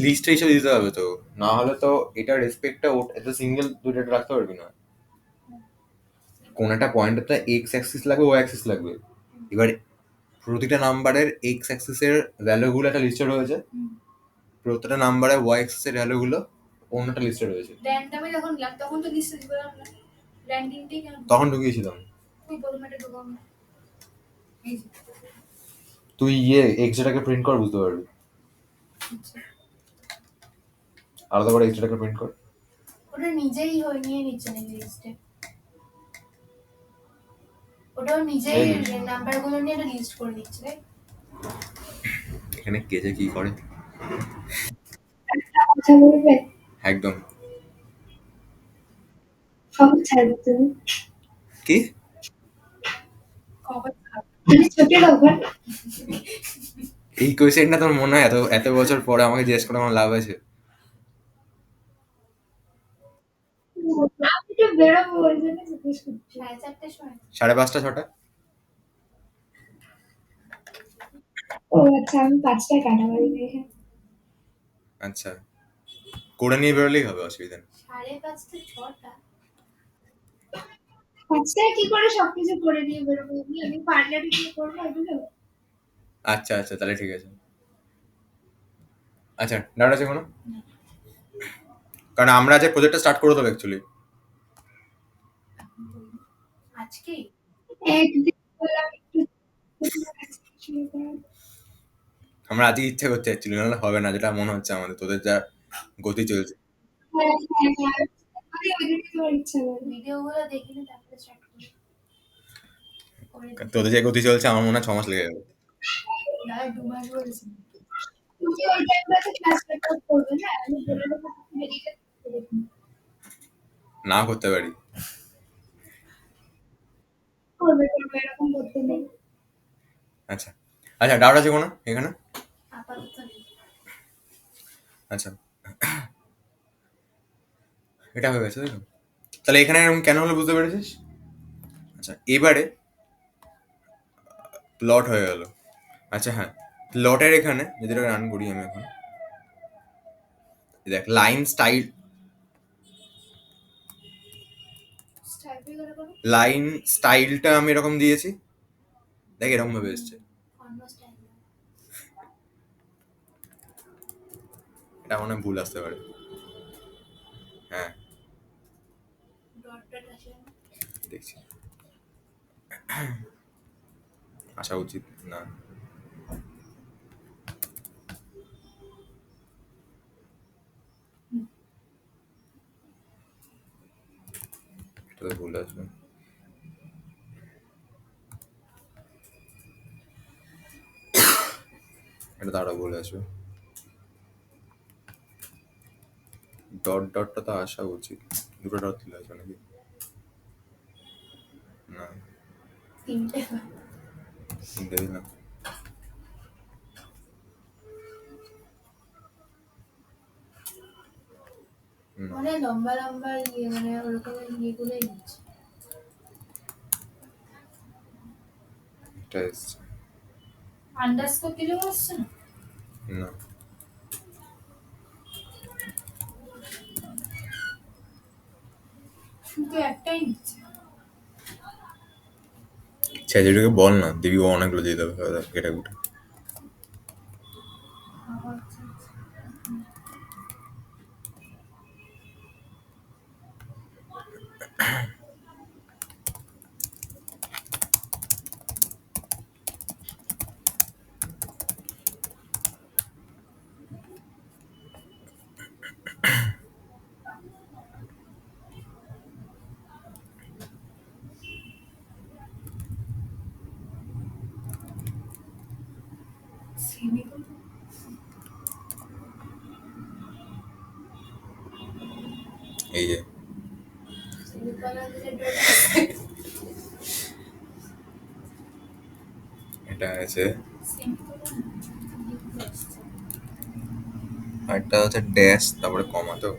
[SPEAKER 1] লিস্টে হিসেবে দিতে হবে তো, না হলে তো এটা রেসপেক্টটা এটা সিঙ্গেল দুটো রাখতে পারবি না। কোন একটা পয়েন্টে এক্স অ্যাক্সিস লাগবে, ও অ্যাক্সিস লাগবে। এবার প্রতিটা নাম্বারের এক্স অ্যাক্সিসের ভ্যালুগুলো একটা লিস্টে রয়েছে, প্রতিটা নাম্বারের ওয়াই অ্যাক্সিসের ভ্যালুগুলো অন্য একটা লিস্টে রয়েছে।
[SPEAKER 3] র্যান্ডমে যখন দিলাম তখন তো লিস্টে দিলাম না, র্যান্ডিংটাই কেন?
[SPEAKER 1] তখন ঢুকিয়েছিলাম।
[SPEAKER 3] তুই প্রথমে এটা ঢুকাও না। এই যে।
[SPEAKER 1] তুই এক্সটাকে প্রিন্ট কর, বুঝতে পারবি।
[SPEAKER 3] আচ্ছা।
[SPEAKER 1] আলাদা করে এক্সটাকে প্রিন্ট কর।
[SPEAKER 2] ওটা নিজেই নিয়ে নিচ্ছে নাকি লিস্টে? ওটাও নিজেই
[SPEAKER 1] এই নিচ্ছে।
[SPEAKER 2] নাম্বারগুলো নিয়ে একটা লিস্ট করে নিচ্ছে তাই?
[SPEAKER 1] এখানে কে যে কি করে
[SPEAKER 4] কথা বলবে,
[SPEAKER 1] একদম।
[SPEAKER 4] খবর ছাড়বে তুমি,
[SPEAKER 1] কি
[SPEAKER 3] খবর খারাপ।
[SPEAKER 4] তুমি ছোট খবর।
[SPEAKER 1] এই কোয়েশ্চেনটা তোর মনে হয় এত এত বছর পরে আমাকে জিজ্ঞেস করে আমার লাভ আছে?
[SPEAKER 4] আমি তো বেরোবো ওই জন্য জিজ্ঞেস করছি।
[SPEAKER 2] 4:30টার সময়।
[SPEAKER 1] 5:30 6টা।
[SPEAKER 4] ও আচ্ছা, আমি 5টায় কাটাবাড়ি এখানে।
[SPEAKER 1] আচ্ছা, করে নিয়ে বেরোলেই হবে, অসুবিধা নেই।
[SPEAKER 2] 5:30 6টা।
[SPEAKER 4] 5টায় কি করে সবকিছু করে নিয়ে বেরোবো? আমি পার্লারে কি করবো এগুলো?
[SPEAKER 1] আচ্ছা আচ্ছা, তাহলে ঠিক আছে। আচ্ছা, ডাউট আছে কোনো? কারণ আমরা যে প্রজেক্টটা স্টার্ট করে দেবো অ্যাকচুয়ালি।
[SPEAKER 2] আজকেই?
[SPEAKER 4] একদিন বললাম একটু শুরু করার।
[SPEAKER 1] আমরা আজকে ইচ্ছে করছে অ্যাকচুয়ালি, নাহলে হবে না, যেটা মনে হচ্ছে আমাদের, তোদের যা গতি চলছে।
[SPEAKER 4] হ্যাঁ, হ্যাঁ, হ্যাঁ। আমি ওইদিকে তোমার ইচ্ছা করে।
[SPEAKER 2] ভিডিওগুলো দেখিনি তারপরে স্টার্ট করি। করে দিই।
[SPEAKER 1] তোদের যে গতি চলছে আমার মনে হয় 6 মাস লেগে যাবে।
[SPEAKER 3] না, 2 মাস বলেছি।
[SPEAKER 4] তুমি ওই টাইমটাতে ক্লাস রেকর্ড করবে না, আমি বলে দেবো তুমি রেডি দেখুন
[SPEAKER 1] না করতে পারি।
[SPEAKER 4] করবে, এরকম করতে নেই।
[SPEAKER 1] আচ্ছা আচ্ছা, ডাউট আছে কোনো এখানে?
[SPEAKER 2] আপাতত নেই।
[SPEAKER 1] আচ্ছা, এটা হয়ে গেছে তাই তো? তাহলে এখানে এরকম কেন হলো বুঝতে পেরেছিস? আচ্ছা, এবারে প্লট হয়ে গেল। আচ্ছা হ্যাঁ, প্লটের এখানে যদি এটাকে রান করি আমি এখন, দেখ লাইন স্টাইল,
[SPEAKER 3] স্টাইল করে করো।
[SPEAKER 1] লাইন স্টাইলটা আমি এরকম দিয়েছি, দেখ এরকম ভাবে এসছে।
[SPEAKER 2] অন্য স্টাইল
[SPEAKER 1] এটা মনে হয় ভুল আসতে পারে। হ্যাঁ
[SPEAKER 2] ডট ডট আসে না।
[SPEAKER 1] দেখছি, আসা উচিত না। এটা তো ভুল আসবে। এটা তো আরো ভুল আসবে। ডট ডটটা তো আসা উচিত, দুটো ডট দিলে আসবে নাকি? না,
[SPEAKER 2] তিনটে
[SPEAKER 1] তিনটে দিলাম। না,
[SPEAKER 2] মানে লম্বা লম্বা ইয়ে মানে ওরকম ইয়েগুলোই নিচ্ছে।
[SPEAKER 1] এটা এসছে।
[SPEAKER 3] আন্ডারস্কোর দিলেও আসছে না।
[SPEAKER 1] না,
[SPEAKER 3] শুধু একটাই নিচ্ছে।
[SPEAKER 1] ছেলেটাকে বল না, দিবি ও অনেকগুলো দিয়ে দেবে কেটে কুটে।
[SPEAKER 3] আচ্ছা, আচ্ছা। সেমিকোলন।
[SPEAKER 1] এই যে
[SPEAKER 2] সেমিকোলন দিলে ডট
[SPEAKER 1] এটা আছে,
[SPEAKER 3] সেমিকোলন লিখতে আসছে।
[SPEAKER 1] আর একটা হচ্ছে ড্যাশ তারপরে কমা। তো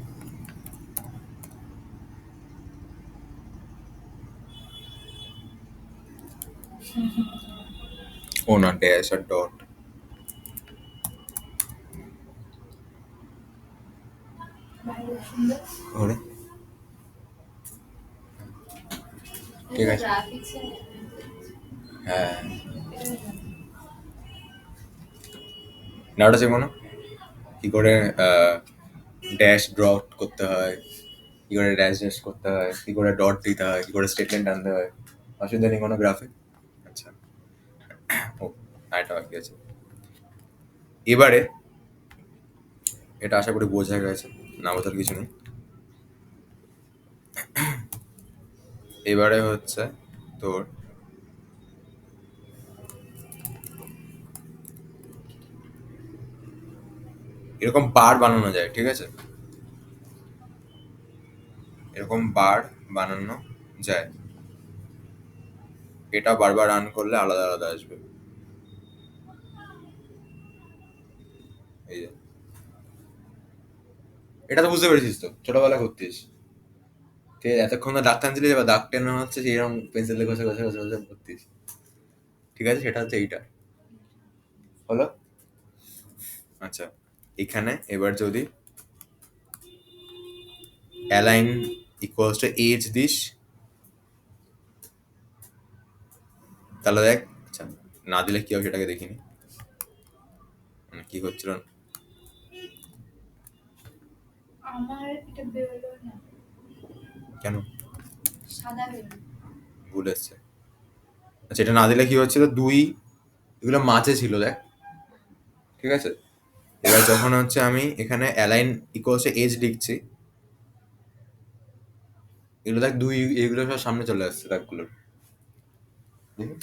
[SPEAKER 1] ও না, ড্যাশ আর ডট।
[SPEAKER 2] বাইরে সুন্দর।
[SPEAKER 1] ওরে ঠিক আছে।
[SPEAKER 2] গ্রাফিক্স
[SPEAKER 1] হ্যাঁ, না ওটা যেমন কি করে ড্যাশ ডট করতে হয়, কি করে ড্যাশ ড্যাশ করতে হয়, কি করে ডট দিতে হয়, কি করে স্টেটমেন্ট আনতে হয়, অসুবিধা নেই কোনো গ্রাফে। আচ্ছা, ও আরেকটা বাকি আছে। এবারে এটা আশা করি বোঝা গেছে, না বোঝার কিছু নেই। এবারে হচ্ছে তোর এরকম বার বানানো যায়, ঠিক আছে? এরকম বার বানানো যায়, এটা বারবার রান করলে আলাদা আলাদা আসবে। এই যে এটা তো বুঝতে পেরেছিস তো, ছোটবেলা করতিস। ঠিক আছে, এতক্ষণ তো দাগ টানছিলিস, এবার দাগ টেনে হচ্ছে সেইরকম পেন্সিল দিয়ে ঘষে ঘষে ঘষে ঘষে করতিস। ঠিক আছে, সেটা হচ্ছে এইটা হলো। আচ্ছা, এখানে এবার যদি align equals to as this, তাহলে দেখ। আচ্ছা, না দিলে কি হবে সেটাকে দেখিনি, মানে কি হচ্ছিল না।
[SPEAKER 3] আমার এটা বেরোলো না,
[SPEAKER 1] কেন
[SPEAKER 3] সাদা বেরোলো।
[SPEAKER 1] ভুল এসছে? আচ্ছা, এটা না দিলে কি হচ্ছিল, দুই এগুলো মাঝে ছিল দেখ, ঠিক আছে? এবার যখন হচ্ছে আমি এখানে অ্যালাইন ইকুয়ালস টু এজ লিখছি, এগুলো দেখ দুই, এগুলো সব সামনে চলে আসছে দাগগুলোর। দেখি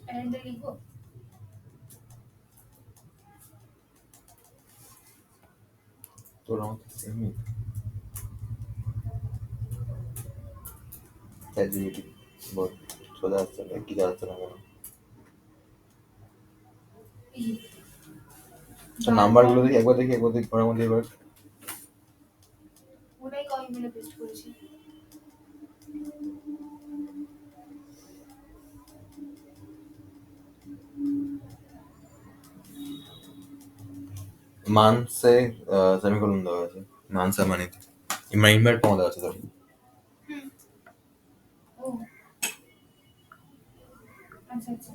[SPEAKER 3] ক্যালেন্ডার লিখবো।
[SPEAKER 1] তোর আমার সেমই চ্যাটজিপিটি বল, সোজা আসছে না কি যাচ্ছে না কেন? নাম্বারগুলো দেখি একবার, দেখি একবার, দেখি ঘরের মধ্যে এবার
[SPEAKER 3] ইমেলে পেস্ট করেছি।
[SPEAKER 1] মানসে সেমিকোলন দেওয়া আছে, মানসা মানে ইনভার্ট কমা দেওয়া আছে সরি।
[SPEAKER 3] ও আচ্ছা আচ্ছা।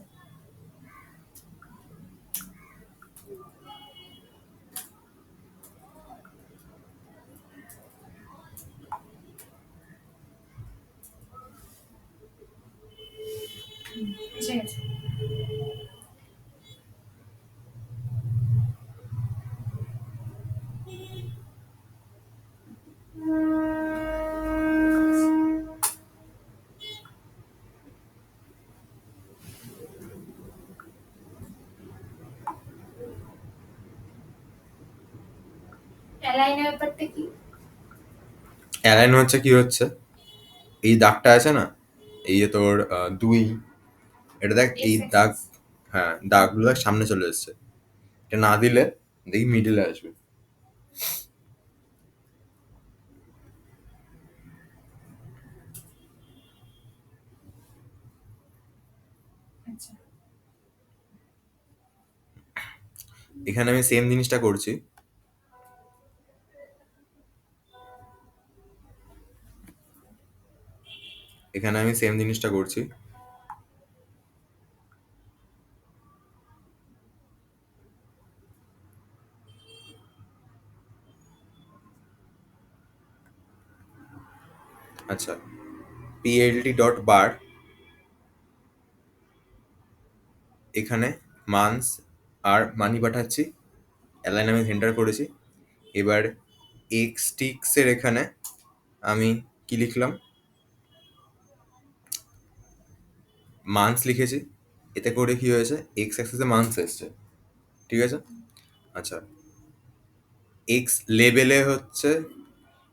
[SPEAKER 3] ঠিক আছে। অ্যালাইনের ব্যাপারটা কি?
[SPEAKER 1] অ্যালাইন হচ্ছে কি হচ্ছে, এই দাগটা আছে না, এই যে তোর 2, এটা দেখ এই
[SPEAKER 3] X
[SPEAKER 1] দাগ,
[SPEAKER 3] axis।
[SPEAKER 1] হ্যাঁ দাগগুলো দেখ সামনে চলে এসছে, এটা না দিলে দেখি মিডিলে আসবে।
[SPEAKER 3] আচ্ছা
[SPEAKER 1] এখানে আমি সেম জিনিসটা করছি, এখানে আমি সেম জিনিসটা করছি, আচ্ছা plt.bar, এখানে মান্থস আর মানি পাঠাচ্ছি, অ্যালাইন আমি সেন্টার করেছি। এবার এক্সটিক্সের এখানে আমি কি লিখলাম, মান্থস লিখেছি, এতে করে কি হয়েছে এক্স অ্যাক্সিসে মান্থস এসছে, ঠিক আছে। আচ্ছা এক্স লেবেলে হচ্ছে,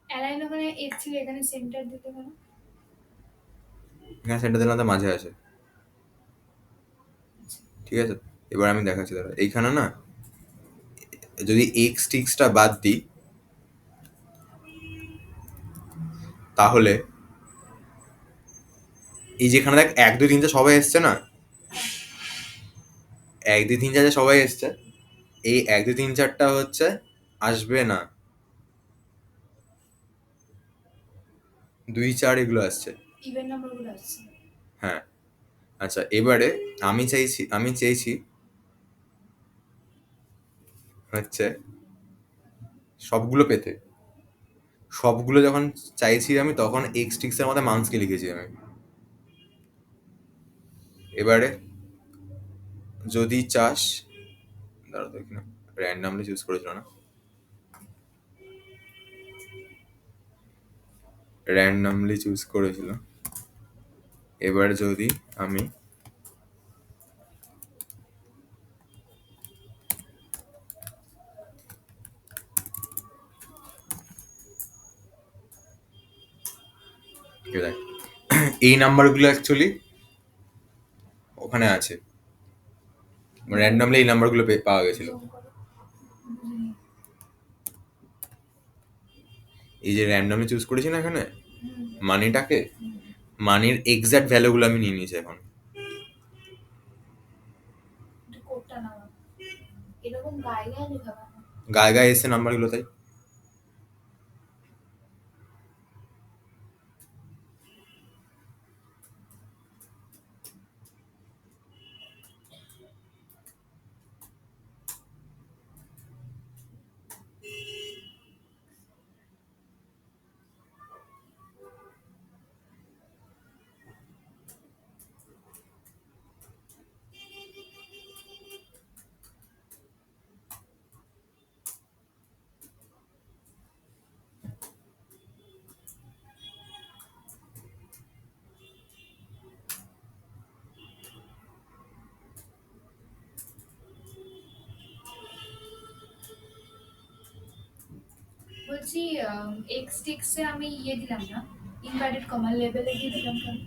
[SPEAKER 3] অ্যালাইন ওখানে এক্স ছিল, এখানে সেন্টার দিতে পারো।
[SPEAKER 1] এখানে সেন্টার দিলাম তো মাঝে আছে, ঠিক আছে। এবার আমি দেখাচ্ছি দাঁড়া, এইখানে না যদি এক্স টিক্সটা বাদ দিই তাহলে এই যেখানে দেখ 1 2 3 4 সবাই এসছে না, 1 2 3 4 সবাই এসছে, এই 1 2 3 4টা হচ্ছে আসবে না, 2 4 এগুলো আসছে,
[SPEAKER 3] ইভেন নাম্বারগুলো আসছে।
[SPEAKER 1] হ্যাঁ। আচ্ছা এবারে আমি চেয়েছি হচ্ছে সবগুলো পেতে, সবগুলো যখন চাইছি আমি তখন এক্স টিক্সের মধ্যে মান্থসকে লিখেছি আমি। এবারে যদি চাস, দাঁড়া দেখি না, র্যান্ডামলি চুজ করেছিল না, র্যান্ডামলি চুজ করেছিল। এবার যদি আমি দেখ এই নাম্বারগুলো অ্যাকচুয়ালি ওখানে আছে, র্যান্ডামলি এই নাম্বারগুলো পাওয়া গেছিল। এই যে র্যান্ডামলি চুজ করেছি না এখানে মানিটাকে, মানির এক্সাক্ট ভ্যালুগুলো আমি নিয়ে নিয়েছি এখন।
[SPEAKER 3] কোডটা নাও।
[SPEAKER 2] এরকম গায়ে গায়ে লেখা কেন?
[SPEAKER 1] গায়ে গায়ে এসছে নাম্বারগুলো তাই।
[SPEAKER 3] বলছি এক্স টিক্সে আমি দিলাম না, ইনভার্টেড কমা লেভেলে দিয়ে দিলাম কেন?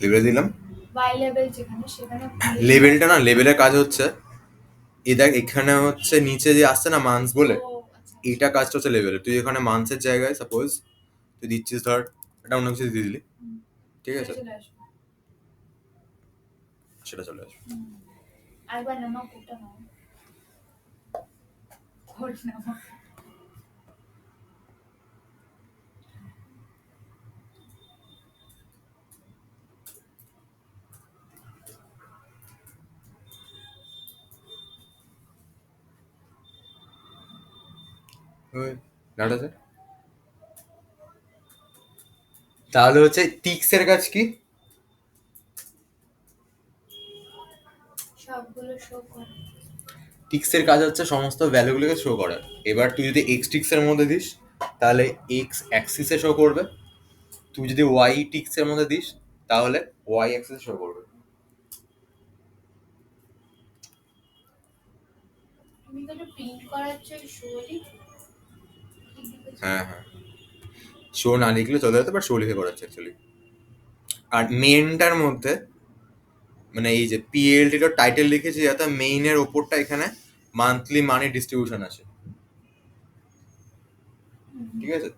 [SPEAKER 1] লেবেলে দিলাম,
[SPEAKER 3] ওয়াই লেভেল যেখানে সেখানে
[SPEAKER 1] লেবেলটা না, লেবেলের কাজ হচ্ছে এই দেখ এখানে হচ্ছে নিচে যে আসছে না মান্থস বলে,
[SPEAKER 3] ও আচ্ছা
[SPEAKER 1] এইটা কাজটা হচ্ছে লেভেলে। তুই এখানে মান্থসের জায়গায় সাপোজ তুই দিচ্ছিস ধর এটা অন্য কিছু দিয়ে দিলি, ঠিক আছে,
[SPEAKER 3] চলে আসবে।
[SPEAKER 1] সেটা চলে আসবে।
[SPEAKER 3] আরেকবার নামাও, কোডটা নাও, কোড নামাও।
[SPEAKER 1] ওই ডাটা স্যার তাহলে হচ্ছে টিক্সের কাজ কি?
[SPEAKER 2] সবগুলো শো করে।
[SPEAKER 1] টিক্সের কাজ হচ্ছে সমস্ত ভ্যালুগুলোকে শো করা। এবার তুই যদি এক্স টিক্সের মধ্যে দিস তাহলে এক্স অ্যাক্সিসে শো করবে, তুই যদি ওয়াই টিক্সের মধ্যে দিস তাহলে ওয়াই অ্যাক্সিসে শো করবে।
[SPEAKER 2] তুমি তো প্রিন্ট করাচ্ছ শোলি।
[SPEAKER 1] হ্যাঁ হ্যাঁ, শো না লিখলে চলে যেত, বাট শো লিখে করাচ্ছে অ্যাকচুয়ালি। আর মেনটার মধ্যে মানে এই যে পিএলটির টাইটেল লিখেছি যাতে মেইনের ওপরটা এখানে মান্থলি মানি ডিস্ট্রিবিউশন আছে, ঠিক আছে।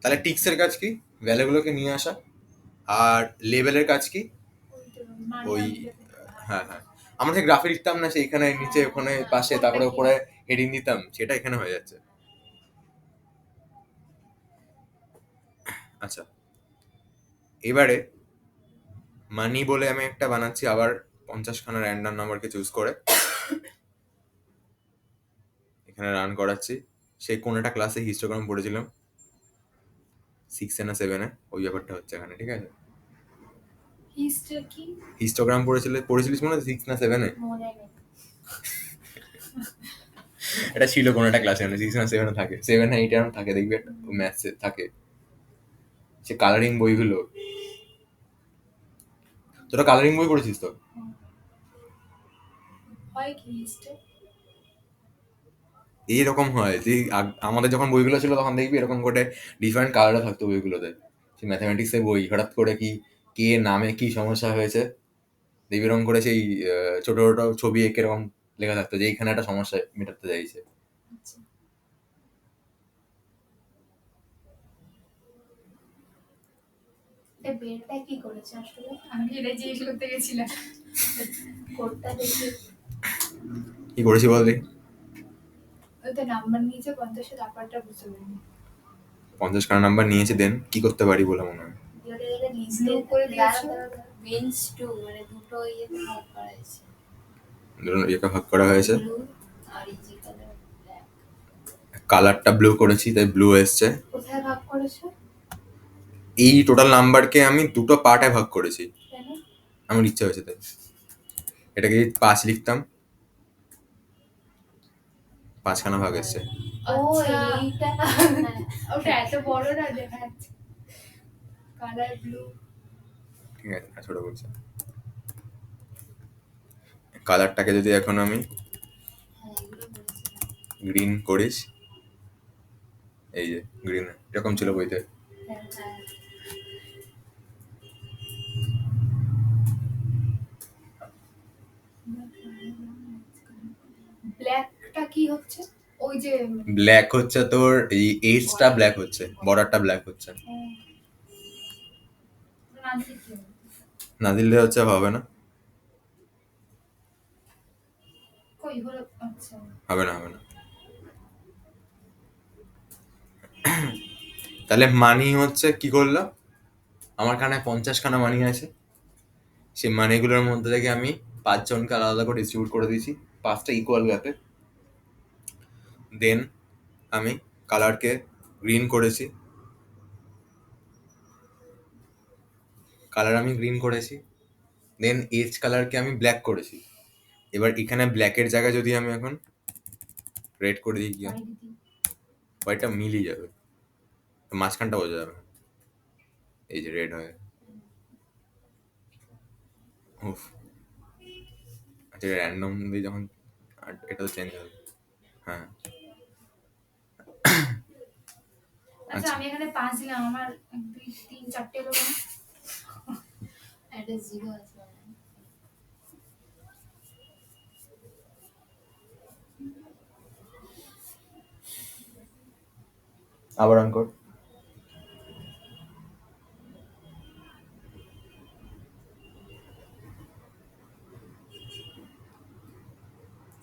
[SPEAKER 1] তাহলে টিক্সের কাজ কি? ভ্যালুগুলোকে নিয়ে আসা। আর লেভেলের কাজ কি? ওই হ্যাঁ হ্যাঁ, আমরা যে গ্রাফে লিখতাম না সেইখানে নিচে ওখানে পাশে তারপরে উপরে হেডিং দিতাম, সেটা এখানে হয়ে যাচ্ছে। আচ্ছা, এবারে মানি বলে আমি একটা বানাচ্ছি আবার 50খানা র্যান্ডম নাম্বারকে চুজ করে এখানে রান করাচ্ছি। সেই কোন একটা ক্লাসে হিস্টোগ্রাম পড়েছিলাম 6 না 7 ওই ব্যাপারটা হচ্ছে এখানে, ঠিক আছে।
[SPEAKER 3] হিস্ট্রি কি?
[SPEAKER 1] হিস্টোগ্রাম পড়েছিলিস মনে হয় 6 না 7
[SPEAKER 2] মনে নেই।
[SPEAKER 1] এটা ছিল কোন একটা ক্লাসে, মানে 6 না 7 থাকে, 7 না 8 এরকম থাকে, দেখবি একটা ম্যাথসে থাকে সে কালারিং বইগুলো। তোরা কালারিং বই পড়েছিস তো?
[SPEAKER 3] হয় কি হিস্ট্রি?
[SPEAKER 1] এইরকম হয় যে আমাদের যখন বইগুলো ছিল তখন দেখবি এরকম করে ডিফারেন্ট কালারে থাকতো বইগুলোতে। সেই ম্যাথামেটিক্সের বই হঠাৎ করে কি কে নামে কি সমস্যা হয়েছে দেখবি এরকম করে সেই ছোট ছোট ছবি এঁকে এরকম লেখা থাকতো যে এইখানে একটা সমস্যা মেটাতে চাইছে।
[SPEAKER 3] আচ্ছা,
[SPEAKER 2] এটা বেরটা কি করেছে আসলে?
[SPEAKER 3] আমি এটা জিজ্ঞেস করতে গেছিলাম।
[SPEAKER 2] কোডটা দেখে
[SPEAKER 1] কি করেছি বল দেখি।
[SPEAKER 3] ওই তো নাম্বার নিয়েছে 50, তারপরটা বুঝতে পারিনি।
[SPEAKER 1] 50খানা নাম্বার নিয়েছি, দেন কি করতে পারি বলে মনে হয়।
[SPEAKER 2] যেটা যেটা
[SPEAKER 3] Blue করে দিয়েছো?
[SPEAKER 2] বেঞ্চ টু মানে দুটো ইয়েতে ভাগ করা হয়েছে।
[SPEAKER 1] ধরুন একে ভাগ করা হয়েছে,
[SPEAKER 2] ব্লু আর ইজি কালার ব্ল্যাক।
[SPEAKER 1] কালারটা ব্লু করেছি তাই ব্লু এসছে।
[SPEAKER 2] কোথায় ভাগ করেছো?
[SPEAKER 1] এই টোটাল নাম্বারকে আমি দুটো পার্টে ভাগ করেছি,
[SPEAKER 2] কেন?
[SPEAKER 1] আমার ইচ্ছা হয়েছে তাই। এটাকে 5 লিখতাম, 5খানা ভাগ এসছে।
[SPEAKER 2] ও
[SPEAKER 3] আচ্ছা।
[SPEAKER 2] এইটা
[SPEAKER 3] ওটা এত বড় না দেখা যাচ্ছে। Colour blue.
[SPEAKER 1] ঠিক আছে, ছোট করছে। কালারটাকে যদি এখন আমি
[SPEAKER 2] হ্যাঁ এগুলো বলেছিলাম।
[SPEAKER 1] গ্রিন করিস, এই যে গ্রিন এরকম ছিল বইতে।
[SPEAKER 2] হ্যাঁ হ্যাঁ।
[SPEAKER 3] ব্ল্যাকটা কি হচ্ছে? ওই যে
[SPEAKER 1] ব্ল্যাক হচ্ছে তোর এই এজটা ব্ল্যাক হচ্ছে, বর্ডারটা ব্ল্যাক হচ্ছে।
[SPEAKER 3] না দিলে কি হবে?
[SPEAKER 1] না দিলে হচ্ছে হবে না,
[SPEAKER 3] কই হলো? আচ্ছা,
[SPEAKER 1] হবে না, হবে না। তাহলে মানি হচ্ছে কি করলো, আমার কানে 50খানা মানি আছে, সেই মানিগুলোর মধ্যে থেকে আমি 5জনকে আলাদা আলাদা করে ডিস্ট্রিবিউট করে দিয়েছি 5টা ইকুয়াল গ্যাপে। দেন আমি কালারকে গ্রিন করেছি, কালার আমি গ্রিন করেছি। দেন এজ কালারকে আমি ব্ল্যাক করেছি। এবার এখানে ব্ল্যাকের জায়গায় যদি আমি এখন রেড করে দিই, কি হোয়াইটটা মিলিয়ে যাবে, মাঝখানটা বোঝা যাবে, এই যে রেড হয়। উফ, আচ্ছা র্যান্ডম দিয়ে যখন এটা তো চেঞ্জ হবে। হ্যাঁ
[SPEAKER 3] আচ্ছা
[SPEAKER 1] আচ্ছা।
[SPEAKER 3] আমি এখানে 5 দিলাম, আমার 1 2 3 4টে হলো কেন?
[SPEAKER 2] একটা জিরো আছে।
[SPEAKER 1] আবার অন কর।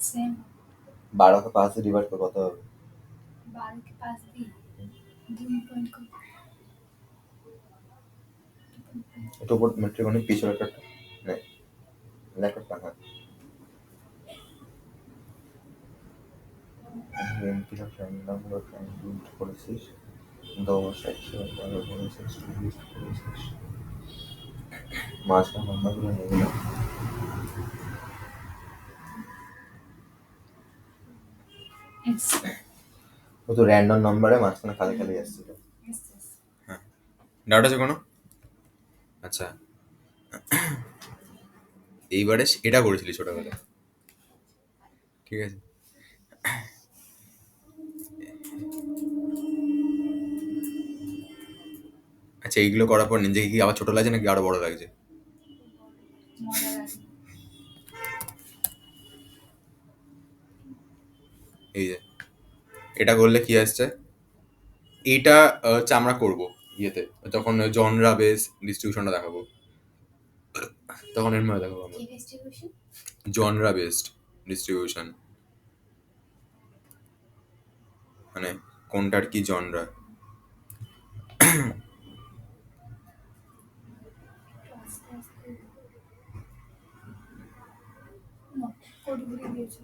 [SPEAKER 3] সেম
[SPEAKER 1] 12কে 5 দিয়ে ডিভাইড কর, কত হবে?
[SPEAKER 3] 12কে 5 দিই 2 পয়েন্ট কত?
[SPEAKER 1] একটু উপর মেট্রিক পিছনে একটা নে, ল্যাপটপটা হ্যাঁ। এমপি সব নাম্বার ইনক্লুড করেছিস, 10 100 12 করেছিস 20 করেছিস, মাঝখানে নাম্বারগুলো নিয়ে গেলাম। ও তো র্যান্ডম নাম্বারে মাঝখানে খালি খালি আসছিল। হ্যাঁ, ডাউট আছে কোনো? আচ্ছা, এইবারে এটা করেছিলি ছোটবেলায়, ঠিক আছে। আচ্ছা, এইগুলো করার পর নিজেকে কি আবার ছোট লাগছে নাকি আরো বড় লাগছে?
[SPEAKER 3] মজা লাগে।
[SPEAKER 1] এই যে এটা করলে কি আসছে, এইটা হচ্ছে আমরা করবো ইয়েতে, তখন জনরা বেস ডিস্ট্রিবিউশনটা দেখাবো, তখন এর মধ্যে দেখাবো আমরা
[SPEAKER 2] কি ডিস্ট্রিবিউশন?
[SPEAKER 1] জনরা বেসড ডিস্ট্রিবিউশন, মানে কোনটার কি জনরা।
[SPEAKER 3] আস্তে আস্তে না কোড ঘুরে দিয়েছে।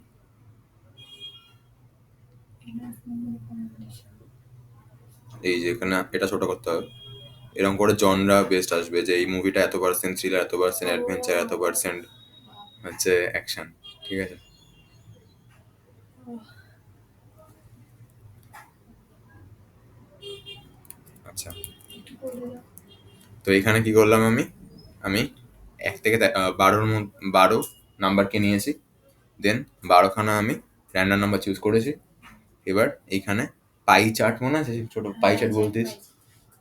[SPEAKER 1] এই যে এখানে এটা ছোট করতে হবে, এরকম করে জনরা বেসড আসবে, যে এই মুভিটা এত পার্সেন্ট থ্রিলার, এত পার্সেন্ট অ্যাডভেঞ্চার, এত পার্সেন্ট হচ্ছে অ্যাকশন, ঠিক আছে। আচ্ছা, তো এখানে কি করলাম আমি, আমি 1 থেকে 12 নাম্বারকে নিয়েছি, দেন 12খানা আমি র্যান্ডম নাম্বার চুজ করেছি। এবার এইখানে পাই চার্ট মনে আছে, ছোট পাই চার্ট বলতিস,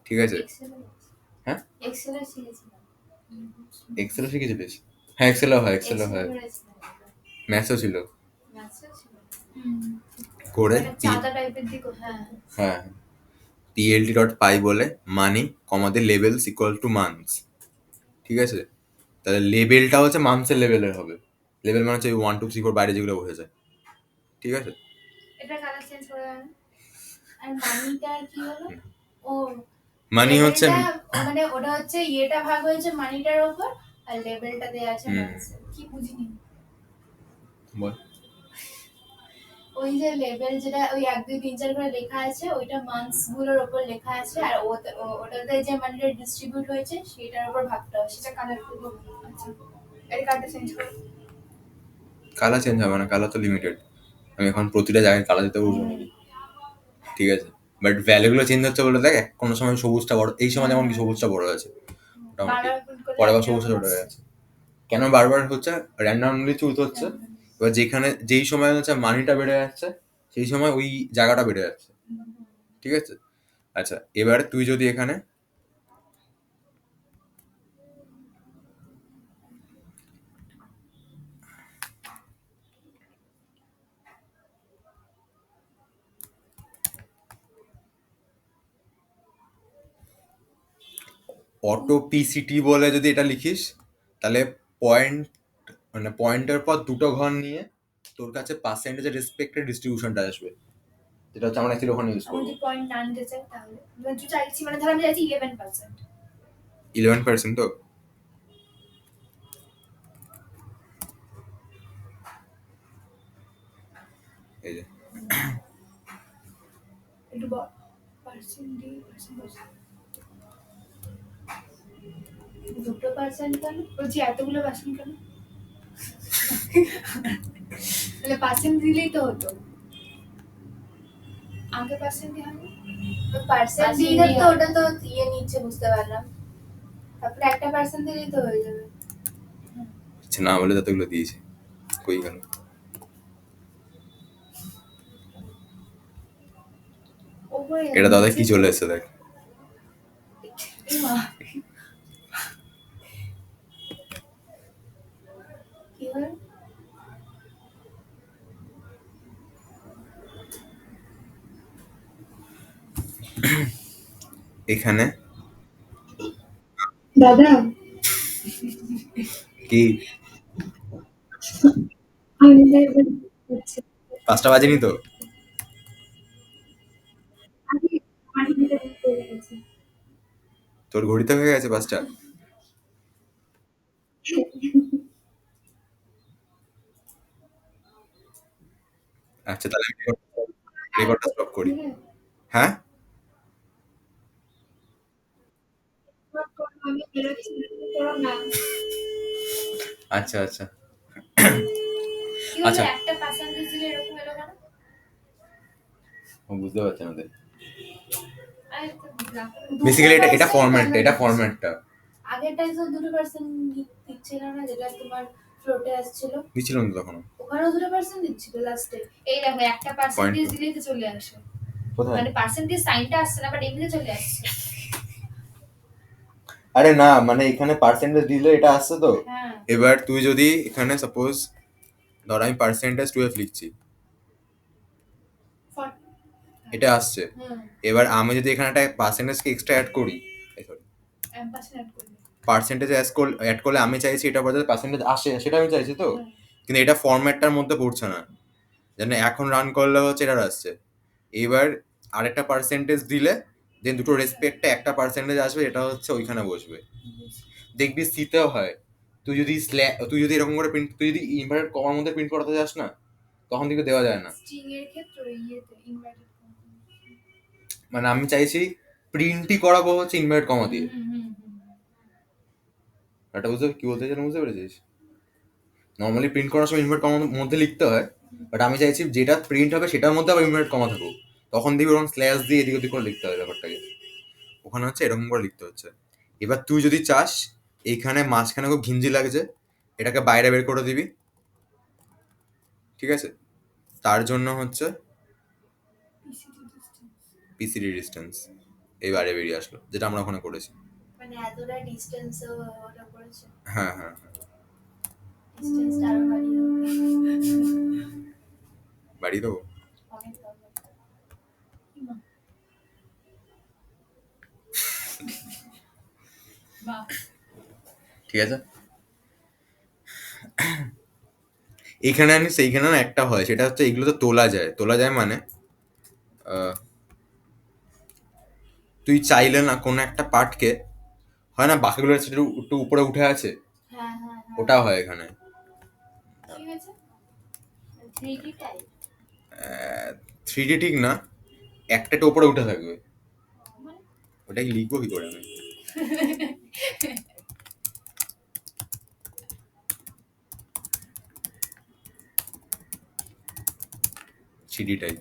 [SPEAKER 1] ঠিক আছে। হ্যাঁ,
[SPEAKER 2] এক্সেলে শিখেছিলাম।
[SPEAKER 1] এক্সেলও শিখেছিলিস? হ্যাঁ, এক্সেলও হয়, ম্যাথসও ছিল করে
[SPEAKER 3] চাঁদা টাইপের দিকে হ্যাঁ
[SPEAKER 1] হ্যাঁ, plt.py বলে মানি কমাতে লেভেলস ইকুয়াল টু মান্থস, ঠিক আছে। তাহলে লেভেলটা হচ্ছে মান্থসের লেভেলের হবে, লেভেল মানে হচ্ছে 1 2 3 4 বাইরে যেগুলো বসে যায়, ঠিক আছে।
[SPEAKER 3] এটা কালার চেঞ্জ করে দেন।
[SPEAKER 2] আর মানিটা কি হলো? ও
[SPEAKER 1] মানি হচ্ছে
[SPEAKER 2] লেভেলটা, মানে ওটা হচ্ছে ইয়েটা ভাগ হয়েছে মানিটার উপর, আর লেভেলটা দেয়া আছে
[SPEAKER 1] হুম।
[SPEAKER 2] মান্থসে।
[SPEAKER 3] কি বুঝিনি।
[SPEAKER 1] বল।
[SPEAKER 2] ওই যে লেভেল যেটা ওই 1 2 3 4 করে লেখা আছে, ওইটা মান্থস গুলোর উপর লেখা আছে, আর ওটাতে যে মানিটা ডিস্ট্রিবিউট হয়েছে সেটার উপর ভাগটা হচ্ছে।
[SPEAKER 3] সেটা কালারফুল হবে। আচ্ছা এর কালারটা চেঞ্জ করো।
[SPEAKER 1] কালার চেঞ্জ হবে না, কালার তো লিমিটেড, আমি এখন প্রতিটা জায়গায় কালার দিতে বলবো নাকি, ঠিক আছে। বাট ভ্যালুগুলো চেঞ্জ হচ্ছে বলে দেখ, কোনো সময় সবুজটা বড়, এই সময় যেমন কি সবুজটা বড় আছে মোটামুটি,
[SPEAKER 3] বারবার ভুল করলে
[SPEAKER 1] পরে আবার
[SPEAKER 3] একটা
[SPEAKER 1] সবুজটা ছোট
[SPEAKER 3] হচ্ছে।
[SPEAKER 1] হয়ে গেছে। কেন বারবার হচ্ছে, র্যান্ডমলি চুজ হচ্ছে। এবার যেই সময় হচ্ছে মানিটা বেড়ে যাচ্ছে, সেই সময় ওই জায়গাটা বেড়ে যাচ্ছে, ঠিক আছে। আচ্ছা, এবার তুই যদি এখানে অটো পিসিটি বলে যদি এটা লিখিস, তাহলে পয়েন্ট, মানে পয়েন্টের পর দুটো ঘর নিয়ে তোর কাছে পার্সেন্টেজের রেসপেক্টের ডিস্ট্রিবিউশনটা আসবে, যেটা হচ্ছে আমরা অ্যাকচুয়ালি ওখানে ইউজ
[SPEAKER 3] আমি
[SPEAKER 1] করবো।
[SPEAKER 3] যদি পয়েন্ট না নিতে চাই তাহলে যদি চাইছি মানে ধর আমি চাইছি 11%।
[SPEAKER 1] 11% তো এই যে
[SPEAKER 3] একটু পার্সেন্ট দি পার্সেন্ট
[SPEAKER 2] দুটো পার্সেন্ট কেন?
[SPEAKER 3] বলছি এতগুলো পার্সেন্ট কেন? তাহলে পার্সেন্ট দিলেই তো হতো। আগে পার্সেন্ট দিয়ে হয়নি।
[SPEAKER 2] পার্সেন্ট দিলে তো ওটা তো ইয়ে নিচ্ছে, বুঝতে পারলাম। তারপরে একটা পার্সেন্ট দিলেই তো হয়ে যাবে।
[SPEAKER 1] আচ্ছা, না বলে যতগুলো দিয়েছে কই গেল।
[SPEAKER 3] ওপরে
[SPEAKER 1] এটা দাদা কি চলে এসেছে দেখ,
[SPEAKER 3] এই মা
[SPEAKER 2] কি হলো?
[SPEAKER 1] এখানে
[SPEAKER 4] দাদা
[SPEAKER 1] কি
[SPEAKER 4] আমি না এবার হচ্ছে
[SPEAKER 1] 5টা বাজেনি তো?
[SPEAKER 4] আমি পানি দিতে ভুলে গেছি।
[SPEAKER 1] তোর ঘড়িতে হয়ে গেছে 5টা? আচ্ছা, তাহলে আমি রেকর্ডটা স্টপ করি। হ্যাঁ?
[SPEAKER 4] আমি বেরোচ্ছি করো না।
[SPEAKER 1] আচ্ছা, আচ্ছা।
[SPEAKER 3] কি হলো
[SPEAKER 1] আচ্ছা।
[SPEAKER 3] একটা পার্সেন্টেজ দিলে এরকম এলো কেন?
[SPEAKER 1] ও বুঝতে পারছে না ওদের।
[SPEAKER 3] আরে তো বুঝলাম।
[SPEAKER 1] বেসিক্যালি এটা
[SPEAKER 2] 2%
[SPEAKER 1] ফরম্যাটটা,
[SPEAKER 2] কেন
[SPEAKER 1] এটা
[SPEAKER 2] দিচ্ছে?
[SPEAKER 1] ফরম্যাটটা।
[SPEAKER 2] আগেরটাই তো 2% দিচ্ছিল না, যেটা তোমার ফ্লোটে আসছিল।
[SPEAKER 1] দিচ্ছিলাম তো তখন।
[SPEAKER 2] ওখানেও 2% দিচ্ছিল লাস্টে।
[SPEAKER 3] এই দেখো একটা পার্সেন্টেজ
[SPEAKER 1] Point.
[SPEAKER 3] দিলেই তো চলে আসে।
[SPEAKER 1] কোথায়?
[SPEAKER 3] মানে পার্সেন্টেজ সাইনটা আসছে না বাট এমনিতে চলে আসছে।
[SPEAKER 1] আরে না, মানে এখানে পার্সেন্টেজ দিলে এটা আসছে তো।
[SPEAKER 3] হ্যাঁ
[SPEAKER 1] এবার তুই যদি এখানে সাপোজ ধর আমি পার্সেন্টেজ 12 লিখছি,
[SPEAKER 2] For-
[SPEAKER 1] এটা আসছে।
[SPEAKER 2] হুম।
[SPEAKER 1] এবার আমি যদি এখানে একটা পার্সেন্টেজকে এক্সট্রা অ্যাড করি, সরি,
[SPEAKER 3] পার্সেন্ট অ্যাড করবে।
[SPEAKER 1] পার্সেন্টেজ অ্যাড করলে আমি চাইছি এটা পর্যন্ত পার্সেন্টেজ আসে, সেটা আমি চাইছি তো।
[SPEAKER 3] হুম।
[SPEAKER 1] কিন্তু এটা ফরম্যাটটার মধ্যে পড়ছে না, যেন এখন রান করলে হচ্ছে এটা আসছে। এবার আরেকটা পার্সেন্টেজ দিলে দেন দুটো রেসপেক্টে একটা পার্সেন্টেজ আসবে, এটা হচ্ছে ওইখানে বসবে। দেখবি সিতেও হয়, তুই যদি এরকম করে প্রিন্ট, তুই যদি ইনভার্টেড কমার মধ্যে প্রিন্ট করাতে যাস না, তখন থেকে দেওয়া যায় না।
[SPEAKER 3] স্ট্রিং এর ক্ষেত্রে ইয়েতে ইনভার্টেড
[SPEAKER 1] মানে আমি চাইছি প্রিন্টই করাবো হচ্ছে ইনভার্টেড কমা দিয়ে। এটা কি বলতে চাই বুঝতে পেরেছিস? নর্মালি প্রিন্ট করার সময় ইনভার্ট কমার মধ্যে লিখতে হয়, বাট আমি চাইছি যেটা প্রিন্ট হবে সেটার মধ্যে আবার ইনভার্ট কমা থাকুক, তখন দেখবি ওরকম স্ল্যাশ দিয়ে এদিক ওদিক করে লিখতে হয় ব্যাপারটাকে। ওখানে হচ্ছে এরকম করে লিখতে হচ্ছে। এবার তুই যদি চাস এইখানে মাঝখানে খুব ঘিঞ্জি লাগছে, এটাকে বাইরে বের করে দিবি, ঠিক আছে? তার জন্য হচ্ছে পিসিডি ডিস্টেন্স এই বাইরে বেরিয়ে আসলো, যেটা আমরা ওখানে করেছি।
[SPEAKER 2] মানে এতটা ডিস্টেন্স ওটা করেছে,
[SPEAKER 1] হ্যাঁ, হ্যাঁ, হ্যাঁ।
[SPEAKER 2] ডিস্টেন্সটা আরো বাড়িয়ে
[SPEAKER 1] বাড়িয়ে দেবো।
[SPEAKER 2] অনেক দরকার।
[SPEAKER 3] বাহ
[SPEAKER 1] ঠিক আছে। এইখানে আনি সেইখানে না একটা হয়, সেটা হচ্ছে এগুলো তো তোলা যায় মানে তুই চাইলে না কোনো একটা পার্টকে, হয় না বাকিগুলো একটু উপরে উঠে আছে,
[SPEAKER 2] হ্যাঁ হ্যাঁ হ্যাঁ।
[SPEAKER 1] ওটা হয় এখানে।
[SPEAKER 2] কি হয়েছে? 3D type.
[SPEAKER 1] 3D ঠিক না, একটা একটু উপরে উঠে থাকবে। ওটাকে লিখবো কি করে আমি? Three D type.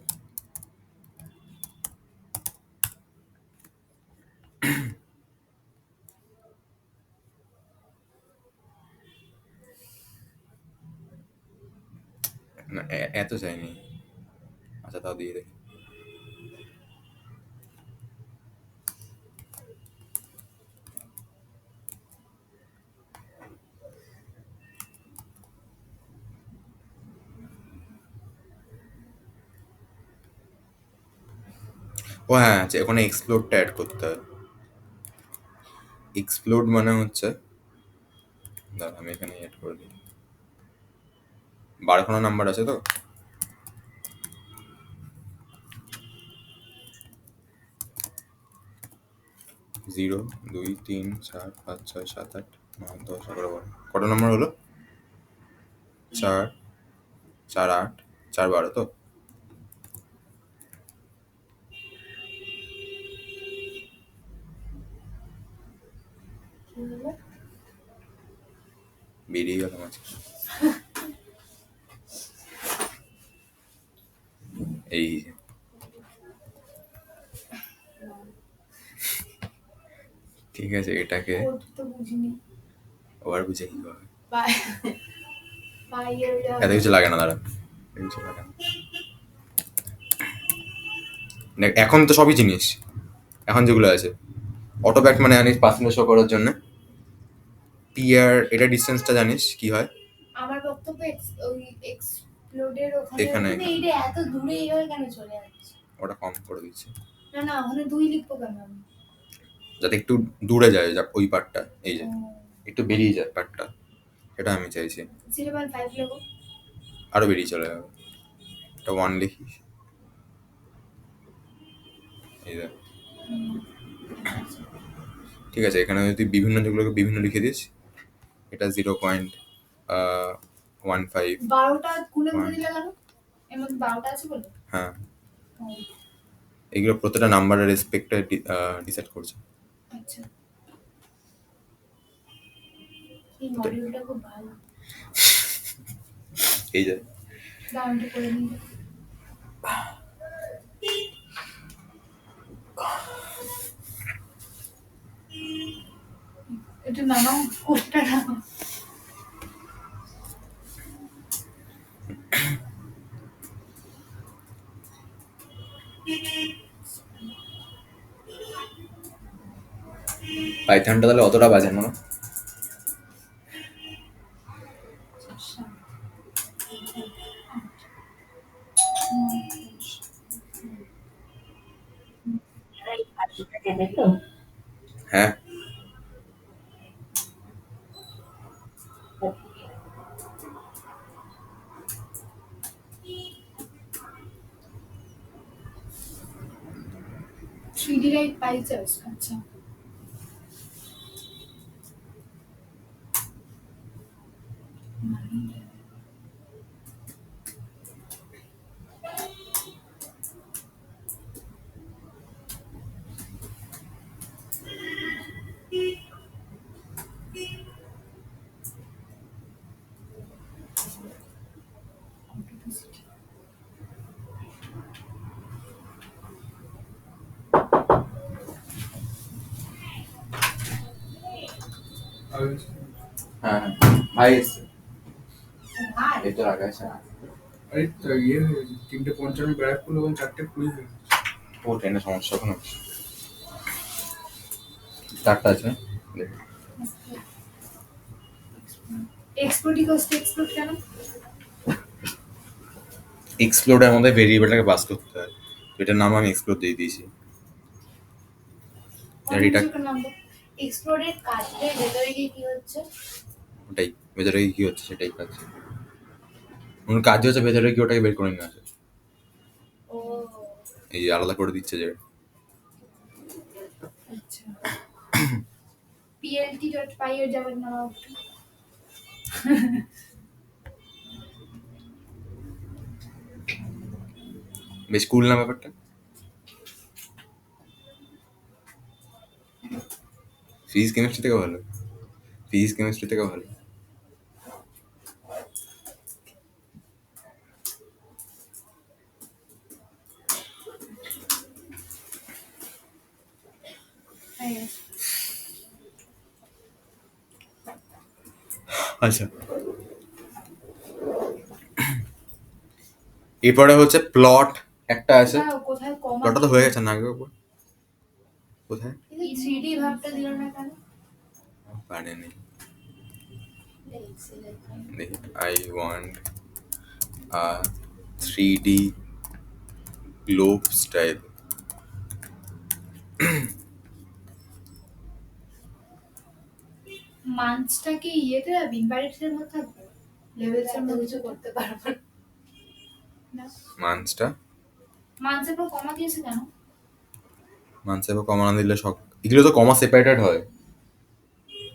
[SPEAKER 1] না এত চাইনি। আচ্ছা তাও দিয়ে দেখি। ও হ্যাঁ, আচ্ছা ওখানে এক্সপ্লোডটা অ্যাড করতে হয়। এক্সপ্লোড মানে হচ্ছে, দাঁড়া আমি এখানে অ্যাড করে দিই। 12 নাম্বার আছে তো। জিরো, 2, 3, 4, 5, 6, 7, 8, 9, 10, 11, 12। কত নম্বর হলো? 4, 4, 8, 4, 12 তো।
[SPEAKER 2] কি হলো?
[SPEAKER 1] বেরিয়ে গেল মাঝে। এই যে। ঠিক আছে, এটাকে
[SPEAKER 2] কোড তো বুঝিনি।
[SPEAKER 1] ওভার বুঝে কি হবে?
[SPEAKER 2] বাই বাই এর
[SPEAKER 1] এত কিছু লাগে না, দাঁড়া, এত কিছু লাগে না। দেখ, এখন তো সবই জিনিস, এখন যেগুলো আছে অটোব্যাক মানে জানিস পার্সেন্টেজ শো করার জন্য পিআর, এটা ডিসটেন্সটা জানিস কি হয়?
[SPEAKER 2] আমার বক্তব্য ওই এক্সপ্লোডের ওখানে,
[SPEAKER 1] এখানে,
[SPEAKER 2] কিন্তু এইটা এত দূরে এইভাবে কেন চলে যাচ্ছে?
[SPEAKER 1] ওটা কম করে দিচ্ছি।
[SPEAKER 3] না না ওখানে 2 লিখবো কেন আমি?
[SPEAKER 1] যাতে একটু দূরে যায় ওই পার্টটা, এই যে
[SPEAKER 3] ও,
[SPEAKER 1] একটু বেরিয়ে যায় পার্টটা, সেটা আমি চাইছি।
[SPEAKER 3] 0.5 লিখবো।
[SPEAKER 1] আরো বেরিয়ে চলে যাবে, এটা 1 লিখিস, এই দেখ। ঠিক আছে, এখানে যদি বিভিন্ন যেগুলোকে বিভিন্ন লিখে দিস, এটা 0.15।
[SPEAKER 3] 12টা গুনে গুনে দিলে কেন? এর মধ্যে 12টা আছে বলে?
[SPEAKER 1] হ্যাঁ,
[SPEAKER 3] ও,
[SPEAKER 1] এগুলো প্রত্যেকটা নাম্বারের রেসপেক্টে ডিসাইড করছে।
[SPEAKER 3] আচ্ছা। এই মডিউলটা খুব ভালো।
[SPEAKER 1] এই যে
[SPEAKER 3] দামটা করে নিই। এটা নামাও, কোডটা নামাও।
[SPEAKER 1] পাইথনটা তাহলে অতটা বাজে না। হ্যাঁ,
[SPEAKER 3] থ্রি ডি রাইট পাইচার্স, আচ্ছা।
[SPEAKER 1] হ্যাঁ, ভাই এসছে,
[SPEAKER 2] ভাই
[SPEAKER 1] এই তো রাখা আছে।
[SPEAKER 5] আরে তো ইয়ে হয়ে গেছে, 3:55 ব্যারাকপুর এবং 4:20 হয়ে গেছে।
[SPEAKER 1] ও ট্রেনের সমস্যা এখন হচ্ছে, 4টা আছে। দেখ।
[SPEAKER 3] এক্সপ্লোড ইকোয়ালস টু এক্সপ্লোড কেন?
[SPEAKER 1] এক্সপ্লোডের মধ্যে ভেরিয়েবলটাকে পাস করতে হয়, তো এটার নাম আমি এক্সপ্লোড দিয়ে দিয়েছি। এটা
[SPEAKER 3] নাম্বার
[SPEAKER 2] এক্সপ্লোরের কাজটা ভেতরে গিয়ে কি হচ্ছে?
[SPEAKER 1] ওটাই, ভেতরে কি হচ্ছে সেটাই কাজ। ওর কাজ হচ্ছে ভেতরে কি ওটাকে বের করে নিয়ে আসে,
[SPEAKER 2] ও
[SPEAKER 1] এই যে আলাদা করে দিচ্ছে যে।
[SPEAKER 3] আচ্ছা। plt.py এর যাবেন না ওটা?
[SPEAKER 1] বেশ কুল না ব্যাপারটা। ফিজিক্স কেমিস্ট্রি থেকে ভালো, ফিজিক্স কেমিস্ট্রি থেকে ভালো।
[SPEAKER 3] হ্যাঁ।
[SPEAKER 1] আচ্ছা, এরপরে হচ্ছে প্লট একটা আছে,
[SPEAKER 3] কোথায় কমা?
[SPEAKER 1] প্লটটা তো হয়ে গেছে না আগে উপর, কোথায়
[SPEAKER 2] কিন্তু 3D ভাবটা দিল না কেন?
[SPEAKER 1] পারেনি।
[SPEAKER 2] Excel
[SPEAKER 1] দেখি, I want a 3D globe style.
[SPEAKER 3] মান্থসটা কি ইয়েতে যাবে, ইনভাইটেডের মধ্যে থাকবে? লেভেলসের
[SPEAKER 2] এত
[SPEAKER 3] মধ্যে
[SPEAKER 2] কিছু করতে পারবো না।
[SPEAKER 1] মান্থসটা,
[SPEAKER 3] মান্থসের পর কমা দিয়েছে কেন?
[SPEAKER 1] মান্থসে কমা না দিলে সব এগুলো তো কমা সেপারেটেড হয়।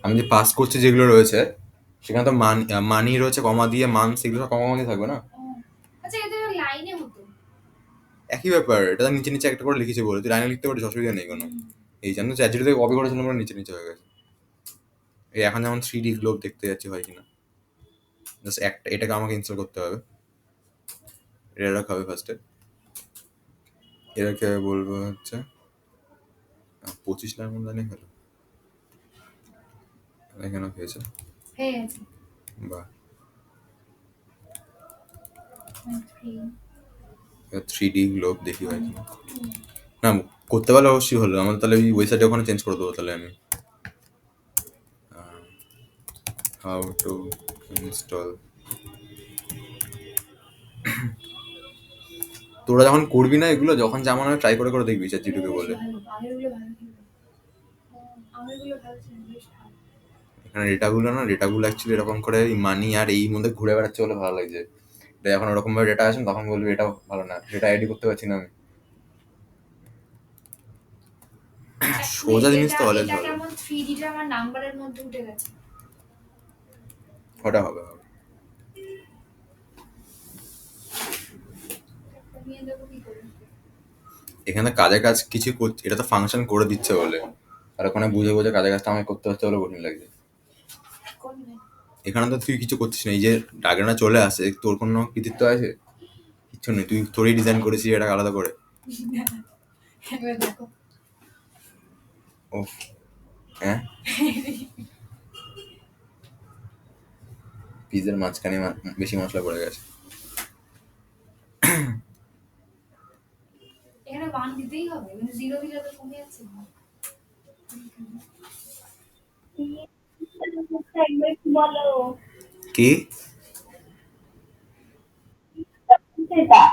[SPEAKER 1] আমি যে পাস করছি যেগুলো রয়েছে সেখানে তো মানি রয়েছে কমা দিয়ে, মান্থস এগুলো সব কমা দিয়ে থাকবে না।
[SPEAKER 3] ও, আচ্ছা এদের লাইনে হতো।
[SPEAKER 1] একই ব্যাপার, এটা তো নিচে নিচে একটা করে লিখেছি বলে, তুই লাইনে লিখতে পারিস, অসুবিধা নেই কোনো। এই জন্য চ্যাট জিপিটি থেকে কপি করেছিলাম, আমরা নিচে নিচে হয়ে গেছে। এই এখন যেমন 3D গ্লোব দেখতে যাচ্ছি হয় কিনা, জাস্ট একটা এটাকে আমাকে ইনস্টল করতে হবে, এটা রাখা হবে ফার্স্টে। এটাকে বলবো হচ্ছে 25 লাইন মতো জানি হলো, এখানে হয়েছে।
[SPEAKER 3] হয়ে গেছে।
[SPEAKER 1] বাহ,
[SPEAKER 3] 3
[SPEAKER 1] 3D গ্লোব দেখি হয় কিনা। না, করতে পারলে অবশ্যই হলো, আমাদের তাহলে ওই ওয়েবসাইটে ওখানে চেঞ্জ করে দেবো তাহলে আমি। হাউ টু ইনস্টল তোরা যখন করবি না এগুলো, যখন যা মনে হয় ট্রাই করে করে দেখবি চ্যাট জিপিটিকে বলে।
[SPEAKER 3] ভালো, আগেরগুলো ভালো ছিল। আগেরগুলো ভালো ছিল, বেশ ভালো।
[SPEAKER 1] এখানে ডেটাগুলো অ্যাকচুয়ালি এরকম করে মানি আর এই মধ্যে ঘুরে বেড়াচ্ছে বলে ভালো লাগছে। এটা যখন ওরকম ভাবে ডেটা আসেন তখন বলবি এটা ভালো না, ডেটা আইডি করতে পারছি না আমি। সোজা জিনিস তো অলওয়েজ
[SPEAKER 3] এটা
[SPEAKER 1] ভালো।
[SPEAKER 3] কেমন 3D টা আমার নাম্বারের মধ্যে উঠে গেছে।
[SPEAKER 1] ওটা হবে হবে।
[SPEAKER 3] নিয়ে দেবো কি করে?
[SPEAKER 1] এখানে কাজের কাজ কিছু করছে, এটা তো ফাংশন করে দিচ্ছে বলে, আর ওখানে বুঝে বুঝে কাজের কাজটা আমাকে করতে হচ্ছে বলে কঠিন লাগছে।
[SPEAKER 3] করবে।
[SPEAKER 1] এখানে তো তুই কিছু করছিস না, এই যে ডায়গ্রামটা চলে আসে, তোর কোনো কৃতিত্ব আছে? কিচ্ছু নেই, তুই তোরই ডিজাইন করেছিস এটা আলাদা করে।
[SPEAKER 3] এবার দেখো।
[SPEAKER 1] ও হ্যাঁ, পিজের মাঝখানে বেশি মশলা পড়ে গেছে।
[SPEAKER 3] এখানে 1 দিতেই হবে, মানে 0 দিলে তো কমে যাচ্ছে না।
[SPEAKER 4] একবার একটু বলো
[SPEAKER 1] কি
[SPEAKER 4] সেটা।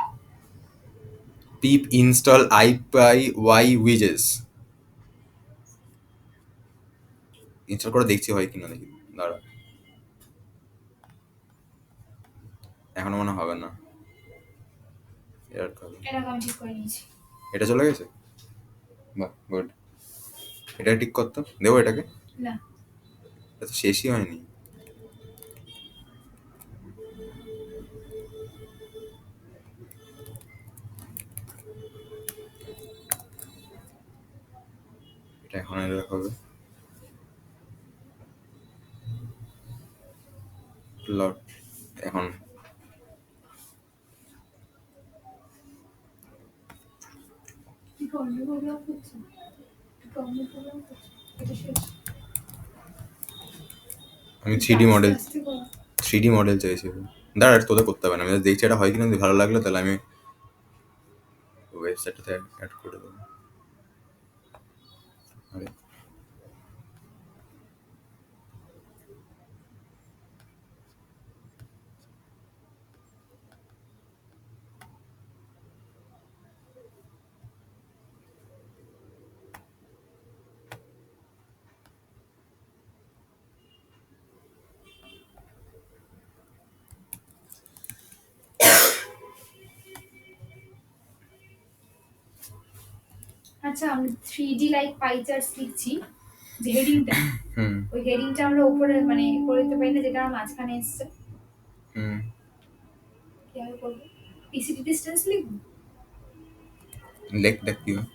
[SPEAKER 1] পিপ ইনস্টল আইপাই ওয়াই উইজেস ইনস্টল করে দেখছি হয় কিনা, দেখি দাঁড়া। এখনো মনে হবে না,
[SPEAKER 3] এটা আমি ঠিক করে নিয়েছি।
[SPEAKER 1] এটা চলে গেছে, বাহ গুড। এটা ঠিক করতো, দেবো এটাকে।
[SPEAKER 3] না,
[SPEAKER 1] এটা তো শেষই হয়নি। এটা এখন এরকম হবে। লট এখন
[SPEAKER 3] কি করবে প্রোগ্রাম করছে? কি করবে প্রোগ্রাম করছে? এটা শেষ।
[SPEAKER 1] আমি 3D মডেল
[SPEAKER 3] আস্তে করো।
[SPEAKER 1] 3D মডেল চাইছি। দাঁড়া, এটা তোদের করতে হবে না, আমি just দেখছি এটা হয় কিনা, যদি ভালো লাগলো তাহলে আমি ওয়েবসাইটটাতে অ্যাড করে দেবো। আরে
[SPEAKER 3] আচ্ছা, আমি 3D লাইক পাই চার্টস লিখছি, যে হেডিংটা,
[SPEAKER 1] হুম
[SPEAKER 3] ওই হেডিংটা আমরা উপরে মানে করে দিতে পারি না, যেটা আমার মাঝখানে এসছে।
[SPEAKER 1] হুম
[SPEAKER 3] কিভাবে করবো? পিসিটি ডিস্টেন্স লিখবো।
[SPEAKER 1] লেখ দেখ কি হয়।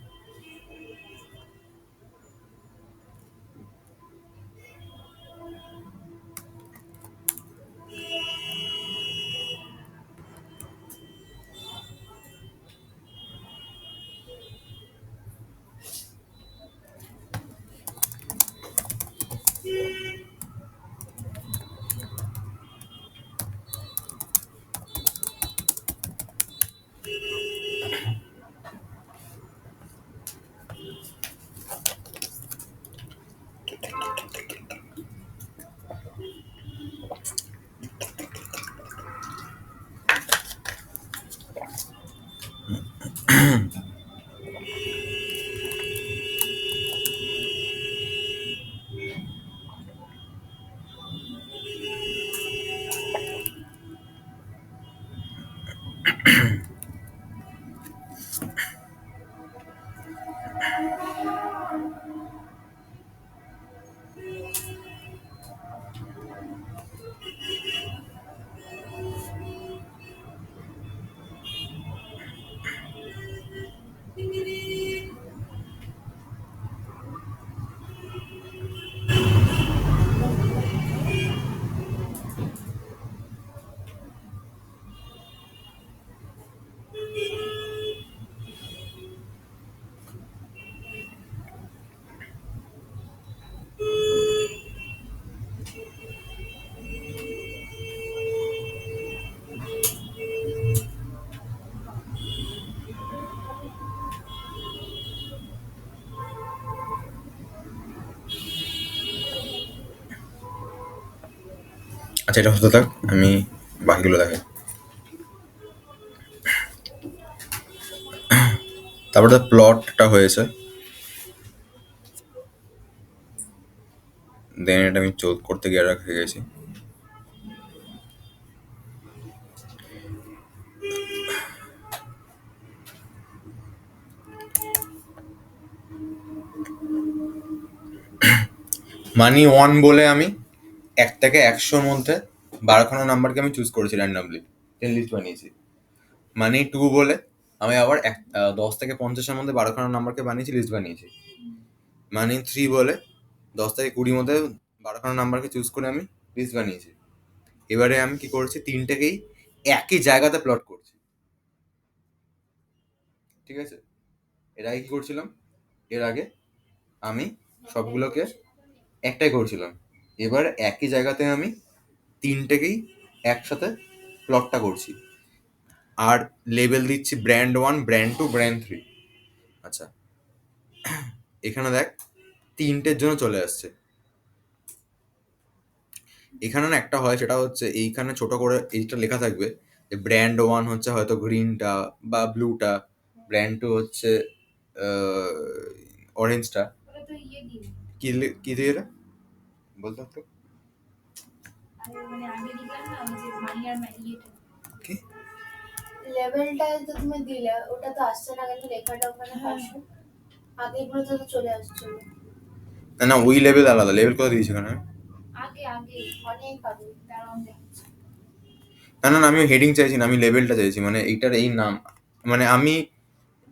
[SPEAKER 1] আচ্ছা এটা হতে থাক, আমি বাকিগুলো দেখাই। তারপরে প্লটটা হয়েছে, দেন এটা আমি করতে গিয়ে রেখে গেছি। মানি 1 বলে আমি 1 থেকে 100-র মধ্যে 12খানা নাম্বারকে আমি চুজ করেছি র্যান্ডামলি, লিস্ট বানিয়েছি। মানি 2 বলে আমি আবার 10 থেকে 50-এর মধ্যে 12খানা নাম্বারকে বানিয়েছি, লিস্ট বানিয়েছি। মানি 3 বলে 10 থেকে 20-র মধ্যে 12খানা নাম্বারকে চুজ করে আমি লিস্ট বানিয়েছি। এবারে আমি কি করছি, 3টেকেই একই জায়গাতে প্লট করছি, ঠিক আছে? এর আগে কি করছিলাম, এর আগে আমি সবগুলোকে একটাই করছিলাম। এবার একই জায়গাতে আমি 3টেকেই একসাথে প্লটটা করছি, আর লেবেল দিচ্ছি ব্র্যান্ড 1, ব্র্যান্ড 2, ব্র্যান্ড 3। আচ্ছা, এখানে দেখ 3টের জন্য চলে আসছে। এখানে না একটা হয়, সেটা হচ্ছে এইখানে ছোট করে এইটা লেখা থাকবে যে ব্র্যান্ড 1 হচ্ছে হয়তো গ্রিনটা বা ব্লুটা, ব্র্যান্ড 2 হচ্ছে অরেঞ্জটা।
[SPEAKER 3] ওটা তো ইয়ে দিয়ে
[SPEAKER 1] কি দিয়ে রে বলতো একটু?
[SPEAKER 3] মানে আগে দিলাম না ওই যে মানি আর ইয়েটা।
[SPEAKER 1] কি
[SPEAKER 2] লেভেলটা তো তুমি দিলে, ওটা তো আসছে না কেন লেখাটা ওখানে পাশে? আগে এগুলো তো চলে আসছিল।
[SPEAKER 1] না না, ওই লেভেল আলাদা। লেভেল কোথায় দিয়েছি এখানে?
[SPEAKER 3] আগে
[SPEAKER 2] অনেক আগে।
[SPEAKER 3] দাঁড়াও দেখাচ্ছি।
[SPEAKER 1] না না না, আমি হেডিং চাইছি না, আমি লেভেলটা চাইছি, মানে এইটার এই নাম, মানে আমি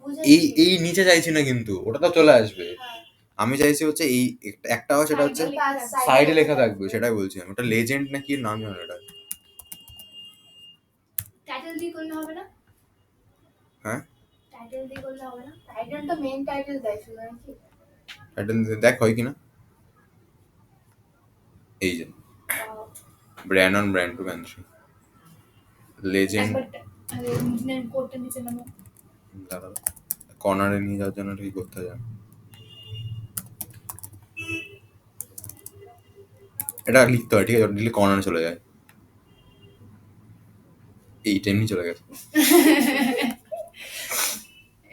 [SPEAKER 2] বুঝেছি।
[SPEAKER 1] এই নিচে চাইছি না, কিন্তু ওটা তো চলে আসবে।
[SPEAKER 2] হ্যাঁ।
[SPEAKER 1] আমি চাইছি হচ্ছে এই একটা হয়, সেটা হচ্ছে সাইডে লেখা থাকবে, সেটাই বলছি আমি। ওটা লেজেন্ড না কি নাম জানো এটা?
[SPEAKER 3] টাইটেল দিয়ে করলে হবে না?
[SPEAKER 1] হ্যাঁ,
[SPEAKER 3] টাইটেল দিয়ে করলে হবে না?
[SPEAKER 2] টাইটেলটা মেইন টাইটেল দেয় শুধু নাকি?
[SPEAKER 1] টাইটেল দেখ হয় কিনা। এই যে ব্র্যান্ড 1, ব্র্যান্ড 2, ব্র্যান্ড 3, লেজেন্ড।
[SPEAKER 3] আরে নিচে কোডটা নিচে নামো।
[SPEAKER 1] দাঁড়াও, কর্নারে নিয়ে যাওয়ার জন্য কি করতে হয় জানো? এটা লিখতে হয়, ঠিক আছে? লিখলে কর্নারে চলে যায়। এইটা এমনি চলে গেছে।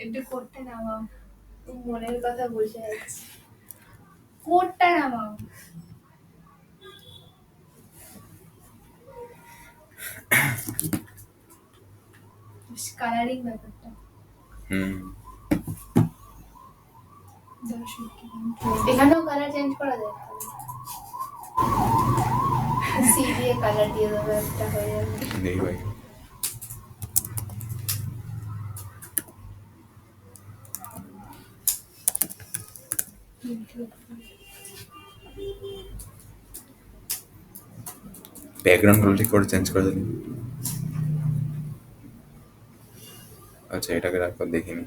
[SPEAKER 3] একটু কোডটা নামাও।
[SPEAKER 2] মনের কথা বসে যাচ্ছে।
[SPEAKER 3] কোডটা নামাও। কালারিং ব্যাপারটা
[SPEAKER 1] হুম,
[SPEAKER 2] এখানেও কালার চেঞ্জ করা যায়। সি দিয়ে কালার দিয়ে দেবো, একটা হয়ে যাবে।
[SPEAKER 1] দেখি ভাই। ব্যাকগ্রাউন্ড গুলো ঠিক করে চেঞ্জ করে দিন। আচ্ছা, এটাকে রাখো, দেখিনি।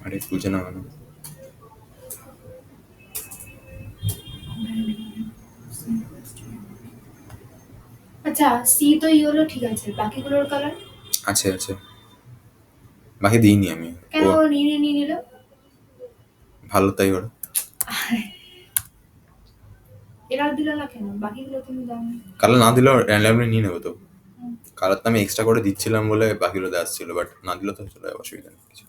[SPEAKER 1] আরে বুঝে না কেন?
[SPEAKER 3] আচ্ছা সি তো ই হলো, ঠিক আছে, বাকিগুলোর কালার
[SPEAKER 1] আছে আছে, বাকি দিইনি আমি।
[SPEAKER 3] কেন
[SPEAKER 1] ও
[SPEAKER 3] ও নিয়ে নিল?
[SPEAKER 1] ভালো, তাই ওরা
[SPEAKER 3] এরা দিল না কেন? বাকিগুলো তুমি দাও না।
[SPEAKER 1] কালার না দিলেও র্যান্ডামলি নিয়ে নেবো তো। কালারটা আমি এক্সট্রা করে দিচ্ছিলাম বলে বাকিগুলোতে আসছিল, বাট না দিলেও তো চলে যাবে, অসুবিধা নেই কিছু।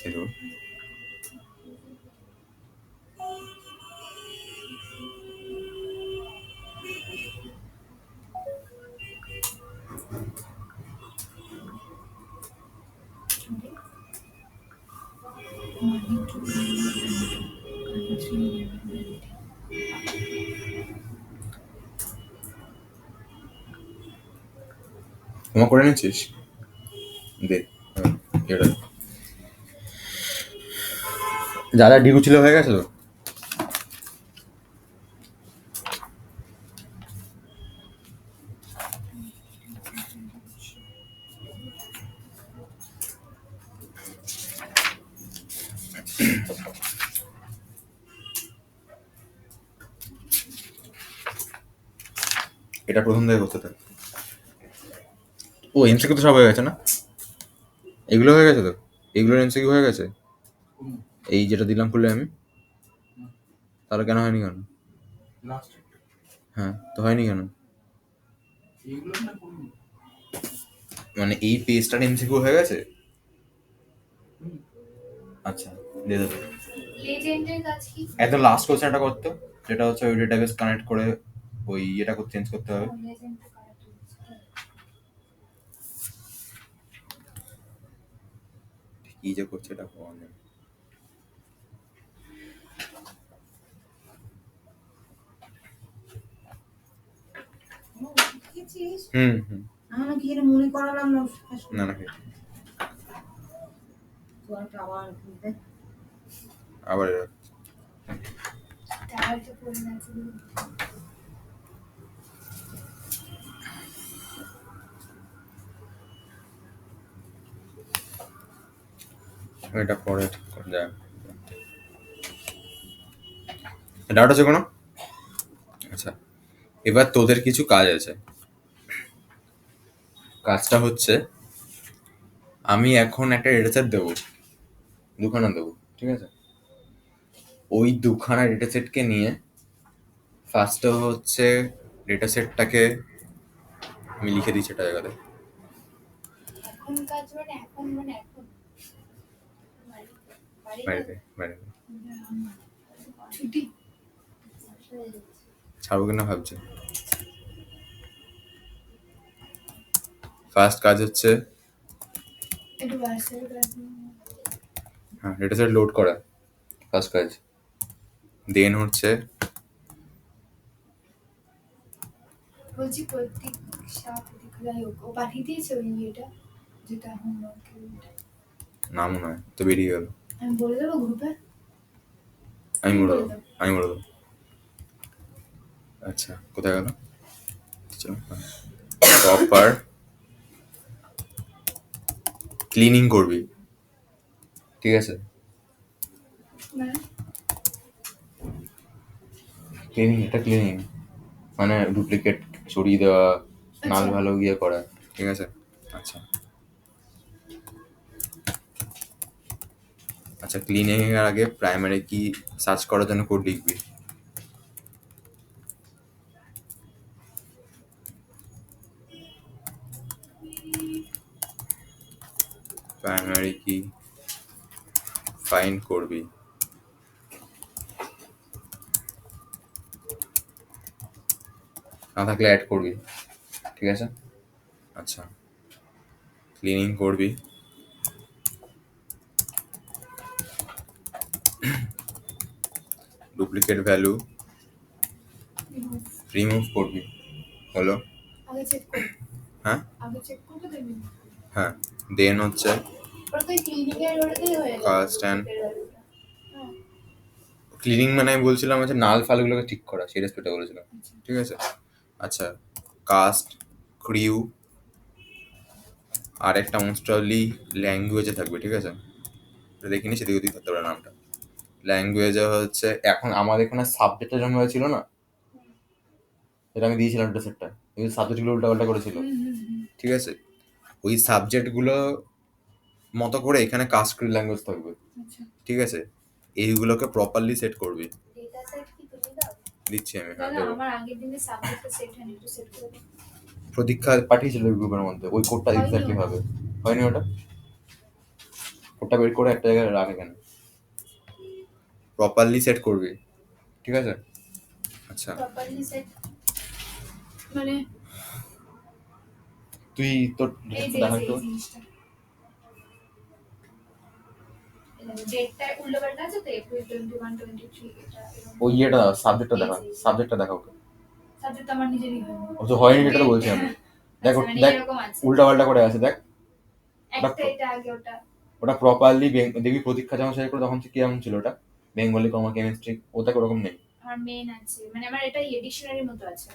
[SPEAKER 1] এই দেখো। ক্ষমা করে নিচ্ছিস? দে এটা যা যা ডিউ ছিল হয়ে গেছে তো। এটা প্রথম থেকে করতে থাক। ও এমসিকিউ তো সব হয়ে গেছে না? এগুলো হয়ে গেছে তো? এগুলোর এমসিকিউ হয়ে গেছে? এই যেটা দিলাম খুলে আমি, তাহলে কেন হয়নি কেন?
[SPEAKER 5] লাস্ট
[SPEAKER 1] হ্যাঁ, তো হয়নি কেন?
[SPEAKER 5] এইগুলো না করুন।
[SPEAKER 1] মানে এই পেজটার এমসিকিউ হয়ে গেছে? আচ্ছা, দিয়ে দেবো।
[SPEAKER 3] লেজেন্ডের কাজ কি?
[SPEAKER 1] একদম লাস্ট কোশ্চেনটা করতে, যেটা হচ্ছে ওই ডেটাবেস কানেক্ট করে ওই এটা চেঞ্জ করতে হবে।
[SPEAKER 3] লেজেন্ডটা কারেক্ট হচ্ছে।
[SPEAKER 1] কি যে করছে এটা পাওয়া নেই।
[SPEAKER 4] দেখেছিস?
[SPEAKER 1] হুম হুম,
[SPEAKER 4] এখনো কি এটা মনে করালাম না
[SPEAKER 1] না না ঠিক।
[SPEAKER 4] তোরটা আবার খুলতে।
[SPEAKER 1] আবার এরা-
[SPEAKER 3] টায়ারটা পড়ে গেছে।
[SPEAKER 1] এটা পরে ঠিক করে যায়। ডাউট আছে কোনো? আচ্ছা, এবার তোদের কিছু কাজ আছে। কাজটা হচ্ছে, আমি এখন একটা ডেটা সেট দেবো, দুখানা দেবো, ঠিক আছে? ওই দুখানা ডেটা সেটকে নিয়ে ফার্স্টে হচ্ছে ডেটা সেটটাকে আমি লিখে দিচ্ছি একটা জায়গাতে।
[SPEAKER 3] এখন কাজ মানে এখন বাড়িতে
[SPEAKER 1] বাইরে বাইরে
[SPEAKER 3] ছুটি।
[SPEAKER 1] ছাড়বো কিনা ভাবছি। ফার্স্ট কাজ হচ্ছে,
[SPEAKER 3] একটু বাসের কাজ।
[SPEAKER 1] হ্যাঁ, ডেটা সেট লোড করা ফার্স্ট কাজ। দেন হচ্ছে
[SPEAKER 3] বলছি প্রতীক্ষা যাই হোক, ও পাঠিয়ে দিয়েছে ওই ইয়েটা, যেটা হোমওয়ার্কের।
[SPEAKER 1] নাম মনে হয় তো বেরিয়ে গেল।
[SPEAKER 3] আমি বলে দেবো গ্রুপে।
[SPEAKER 1] আমি বলে দেবো, আমি বলে দেবো। আচ্ছা, কোথায় গেল? প্রপার ক্লিনিং করবি, ঠিক আছে?
[SPEAKER 3] মানে
[SPEAKER 1] ক্লিনিং, এটা ক্লিনিং মানে ডুপ্লিকেট সরিয়ে দেওয়া, নাল
[SPEAKER 3] আচ্ছা।
[SPEAKER 1] ভালো গিয়ে করা, ঠিক আছে? আচ্ছা আচ্ছা, ক্লিনিং এর আগে প্রাইমারি কি সার্চ করার জন্য কোড লিখবি। প্রাইমারি কি ফাইন্ড করবি, না থাকলে অ্যাড করবি, ঠিক আছে? আচ্ছা, ক্লিনিং করবি, ডুপ্লিকেট ভ্যালু রিমুভ করবি, হলো?
[SPEAKER 3] আগে চেক করবো,
[SPEAKER 1] হ্যাঁ
[SPEAKER 3] আগে চেক করবো দেবে।
[SPEAKER 1] হ্যাঁ, দেন হচ্ছে
[SPEAKER 2] ওটা তো ক্লিনিং এর ওটাতেই হয়ে যাবে
[SPEAKER 1] ফার্স্ট অ্যান্ড
[SPEAKER 3] হ্যাঁ,
[SPEAKER 1] ক্লিনিং মানে আমি বলছিলাম হচ্ছে নাল ফালগুলোকে ঠিক করা, সেই রেসপেক্টটা বলেছিলাম, ঠিক আছে? আচ্ছা, কাস্ট ক্রিউ আর একটা মোস্টলি ল্যাঙ্গুয়েজে থাকবে, ঠিক আছে? এটা দেখিনি, সেদিকে ওদিক থাকতে পারে নামটা। ল্যাঙ্গুয়েজে হচ্ছে এখন আমাদের এখানে সাবজেক্টটা জন্ম হয়েছিল না, যেটা আমি দিয়েছিলাম ডেটা সেটটা, ওই সাবজেক্টগুলো উল্টাপাল্টা করেছিল, ঠিক আছে? ওই সাবজেক্টগুলো মতো করে এখানে কাস্ট ক্রিউ ল্যাঙ্গুয়েজ থাকবে,
[SPEAKER 3] আচ্ছা।
[SPEAKER 1] ঠিক আছে? এইগুলোকে প্রপারলি সেট করবি।
[SPEAKER 2] ডেটা সেট কি তুমি দাও?
[SPEAKER 1] দিচ্ছি আমি, হ্যাঁ
[SPEAKER 3] দাদা
[SPEAKER 1] দেবো।
[SPEAKER 3] আমার আগের দিনে সাবজেক্টটা সেট হয়নি, একটু সেট করে দাও।
[SPEAKER 1] প্রতীক্ষা পাঠিয়েছিল ওই গ্রুপের মধ্যে, ওই কোডটা
[SPEAKER 3] হয়নি
[SPEAKER 1] এক্স্যাক্টলি
[SPEAKER 3] ওটা।
[SPEAKER 1] হবে। হয়নি ওটা? কোডটা বের করে একটা জায়গায় রাখ এখানে, প্রপারলি সেট করবি, ঠিক আছে? আচ্ছা,
[SPEAKER 3] প্রপারলি সেট মানে
[SPEAKER 1] তুই তোর
[SPEAKER 3] এই যে
[SPEAKER 1] দেখা
[SPEAKER 3] এই
[SPEAKER 1] তো
[SPEAKER 3] জিনিসটা ডেটটা উল্টো পাল্টা আছে তো, এপ্রিল 21 23 এটা এরকম।
[SPEAKER 1] ওই ইয়েটা সাবজেক্টটা দেখা, সাবজেক্টটা দেখা ওকে।
[SPEAKER 3] সাবজেক্ট আমার নিজেরই হয়নি।
[SPEAKER 1] ও তো হয়নি, সেটা তো বলছি আমি। দেখ
[SPEAKER 3] আচ্ছা, মানে
[SPEAKER 1] দেখ
[SPEAKER 3] এরকম আছে।
[SPEAKER 1] উল্টা পাল্টা করে আছে, দেখ
[SPEAKER 3] একটা এটা আগে ওটা।
[SPEAKER 1] ওটা প্রপারলি দেখবি। প্রতীক্ষা যখন শেষ করে তখন কি এমন ছিল ওটা, বেঙ্গলি কমা কেমিস্ট্রি, ওটা ওরকম নেই।
[SPEAKER 3] আমার মেন আছে, মানে আমার এটা ডিকশনারির মতো আছে।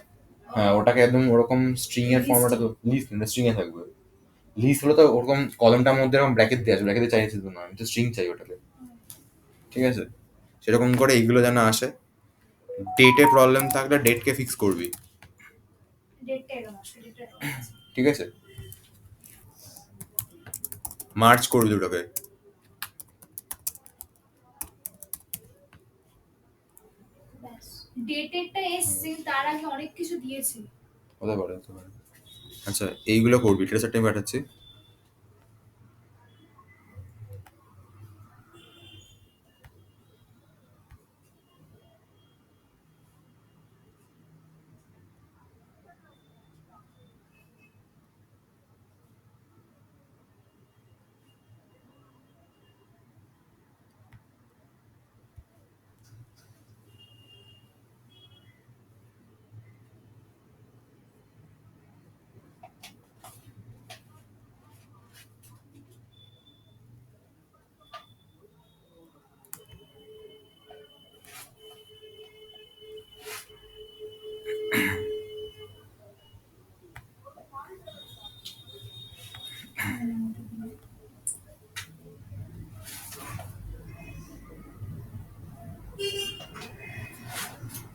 [SPEAKER 1] হ্যাঁ, ওটাকে একদম ওরকম স্ট্রিং এর ফর্মেটে তো লিস্ট স্ট্রিং এ থাকবে। লিস্ট হলো তো ওরকম কলমটার মধ্যে এরকম ব্র্যাকেট দিয়ে আছে, ব্র্যাকেটে চাইছি তো না, আমি তো স্ট্রিং চাই ওটাকে, ঠিক আছে? সেরকম করে এইগুলো যেন আসে। ডেটে প্রবলেম থাকলে ডেটকে ফিক্স করবি,
[SPEAKER 3] ডেটটা এরকম আসবে, ডেটটা এরকম আছে।
[SPEAKER 1] ঠিক আছে, মার্চ করবি দুটোকে।
[SPEAKER 2] ব্যাস।
[SPEAKER 3] ডেটেরটা এসছে, তার আগে অনেক কিছু দিয়েছে।
[SPEAKER 1] হতে পারে, হতে পারে। আচ্ছা, এইগুলো করবি, ট্রেসারটা আমি পাঠাচ্ছি।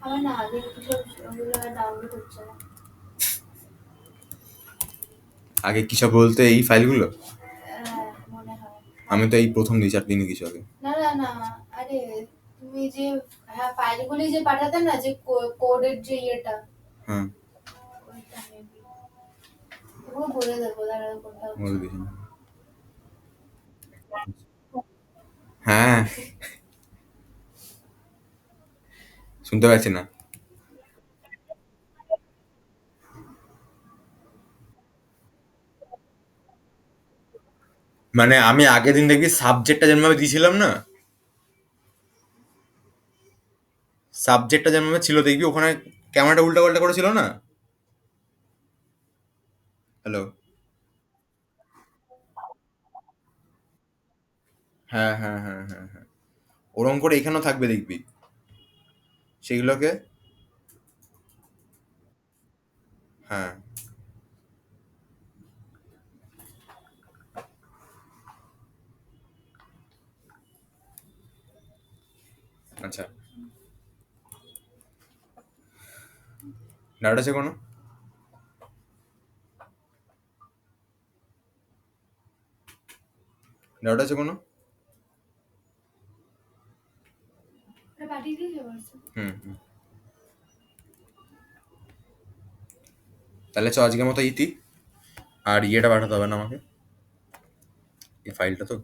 [SPEAKER 2] আমার না আগে সব ওগুলো ডাউনলোড হচ্ছে না।
[SPEAKER 1] আগে কিসব বলতে এই ফাইলগুলো?
[SPEAKER 2] মনে হয়।
[SPEAKER 1] আমি তো এই প্রথম 2-4 দিন কিছু আগে।
[SPEAKER 2] না না না, আরে তুমি যে হ্যাঁ ফাইলগুলি যে পাঠাতে না, যে কোডের যে ইয়েটা,
[SPEAKER 1] হ্যাঁ,
[SPEAKER 2] ওইটা মেবি ওগুলো বলে দেবো, দাঁড়া কোনটা
[SPEAKER 1] বলে
[SPEAKER 2] হচ্ছে।
[SPEAKER 1] দিস। হ্যাঁ, শুনতে পাচ্ছি না। মানে আমি আগের দিন দেখবি সাবজেক্টটা যেমনভাবে দিয়েছিলাম না, সাবজেক্টটা যেমনভাবে ছিল দেখবি ওখানে ক্যামেরাটা উল্টা পাল্টা করেছিল না। হ্যালো। হ্যাঁ হ্যাঁ হ্যাঁ হ্যাঁ হ্যাঁ, ওরকম করে এখানেও থাকবে দেখবি সেগুলোকে। হ্যাঁ, আচ্ছা, ডাউট আছে কোনো? ডাউট আছে কোনো?
[SPEAKER 3] ওটা পাঠিয়ে দিয়েছে হোয়াটসঅ্যাপ।
[SPEAKER 1] হুম হুম, তাহলে চ আজকের মতো ইতি। আর ইয়েটা পাঠাতে হবে না আমাকে, এই ফাইলটা তো।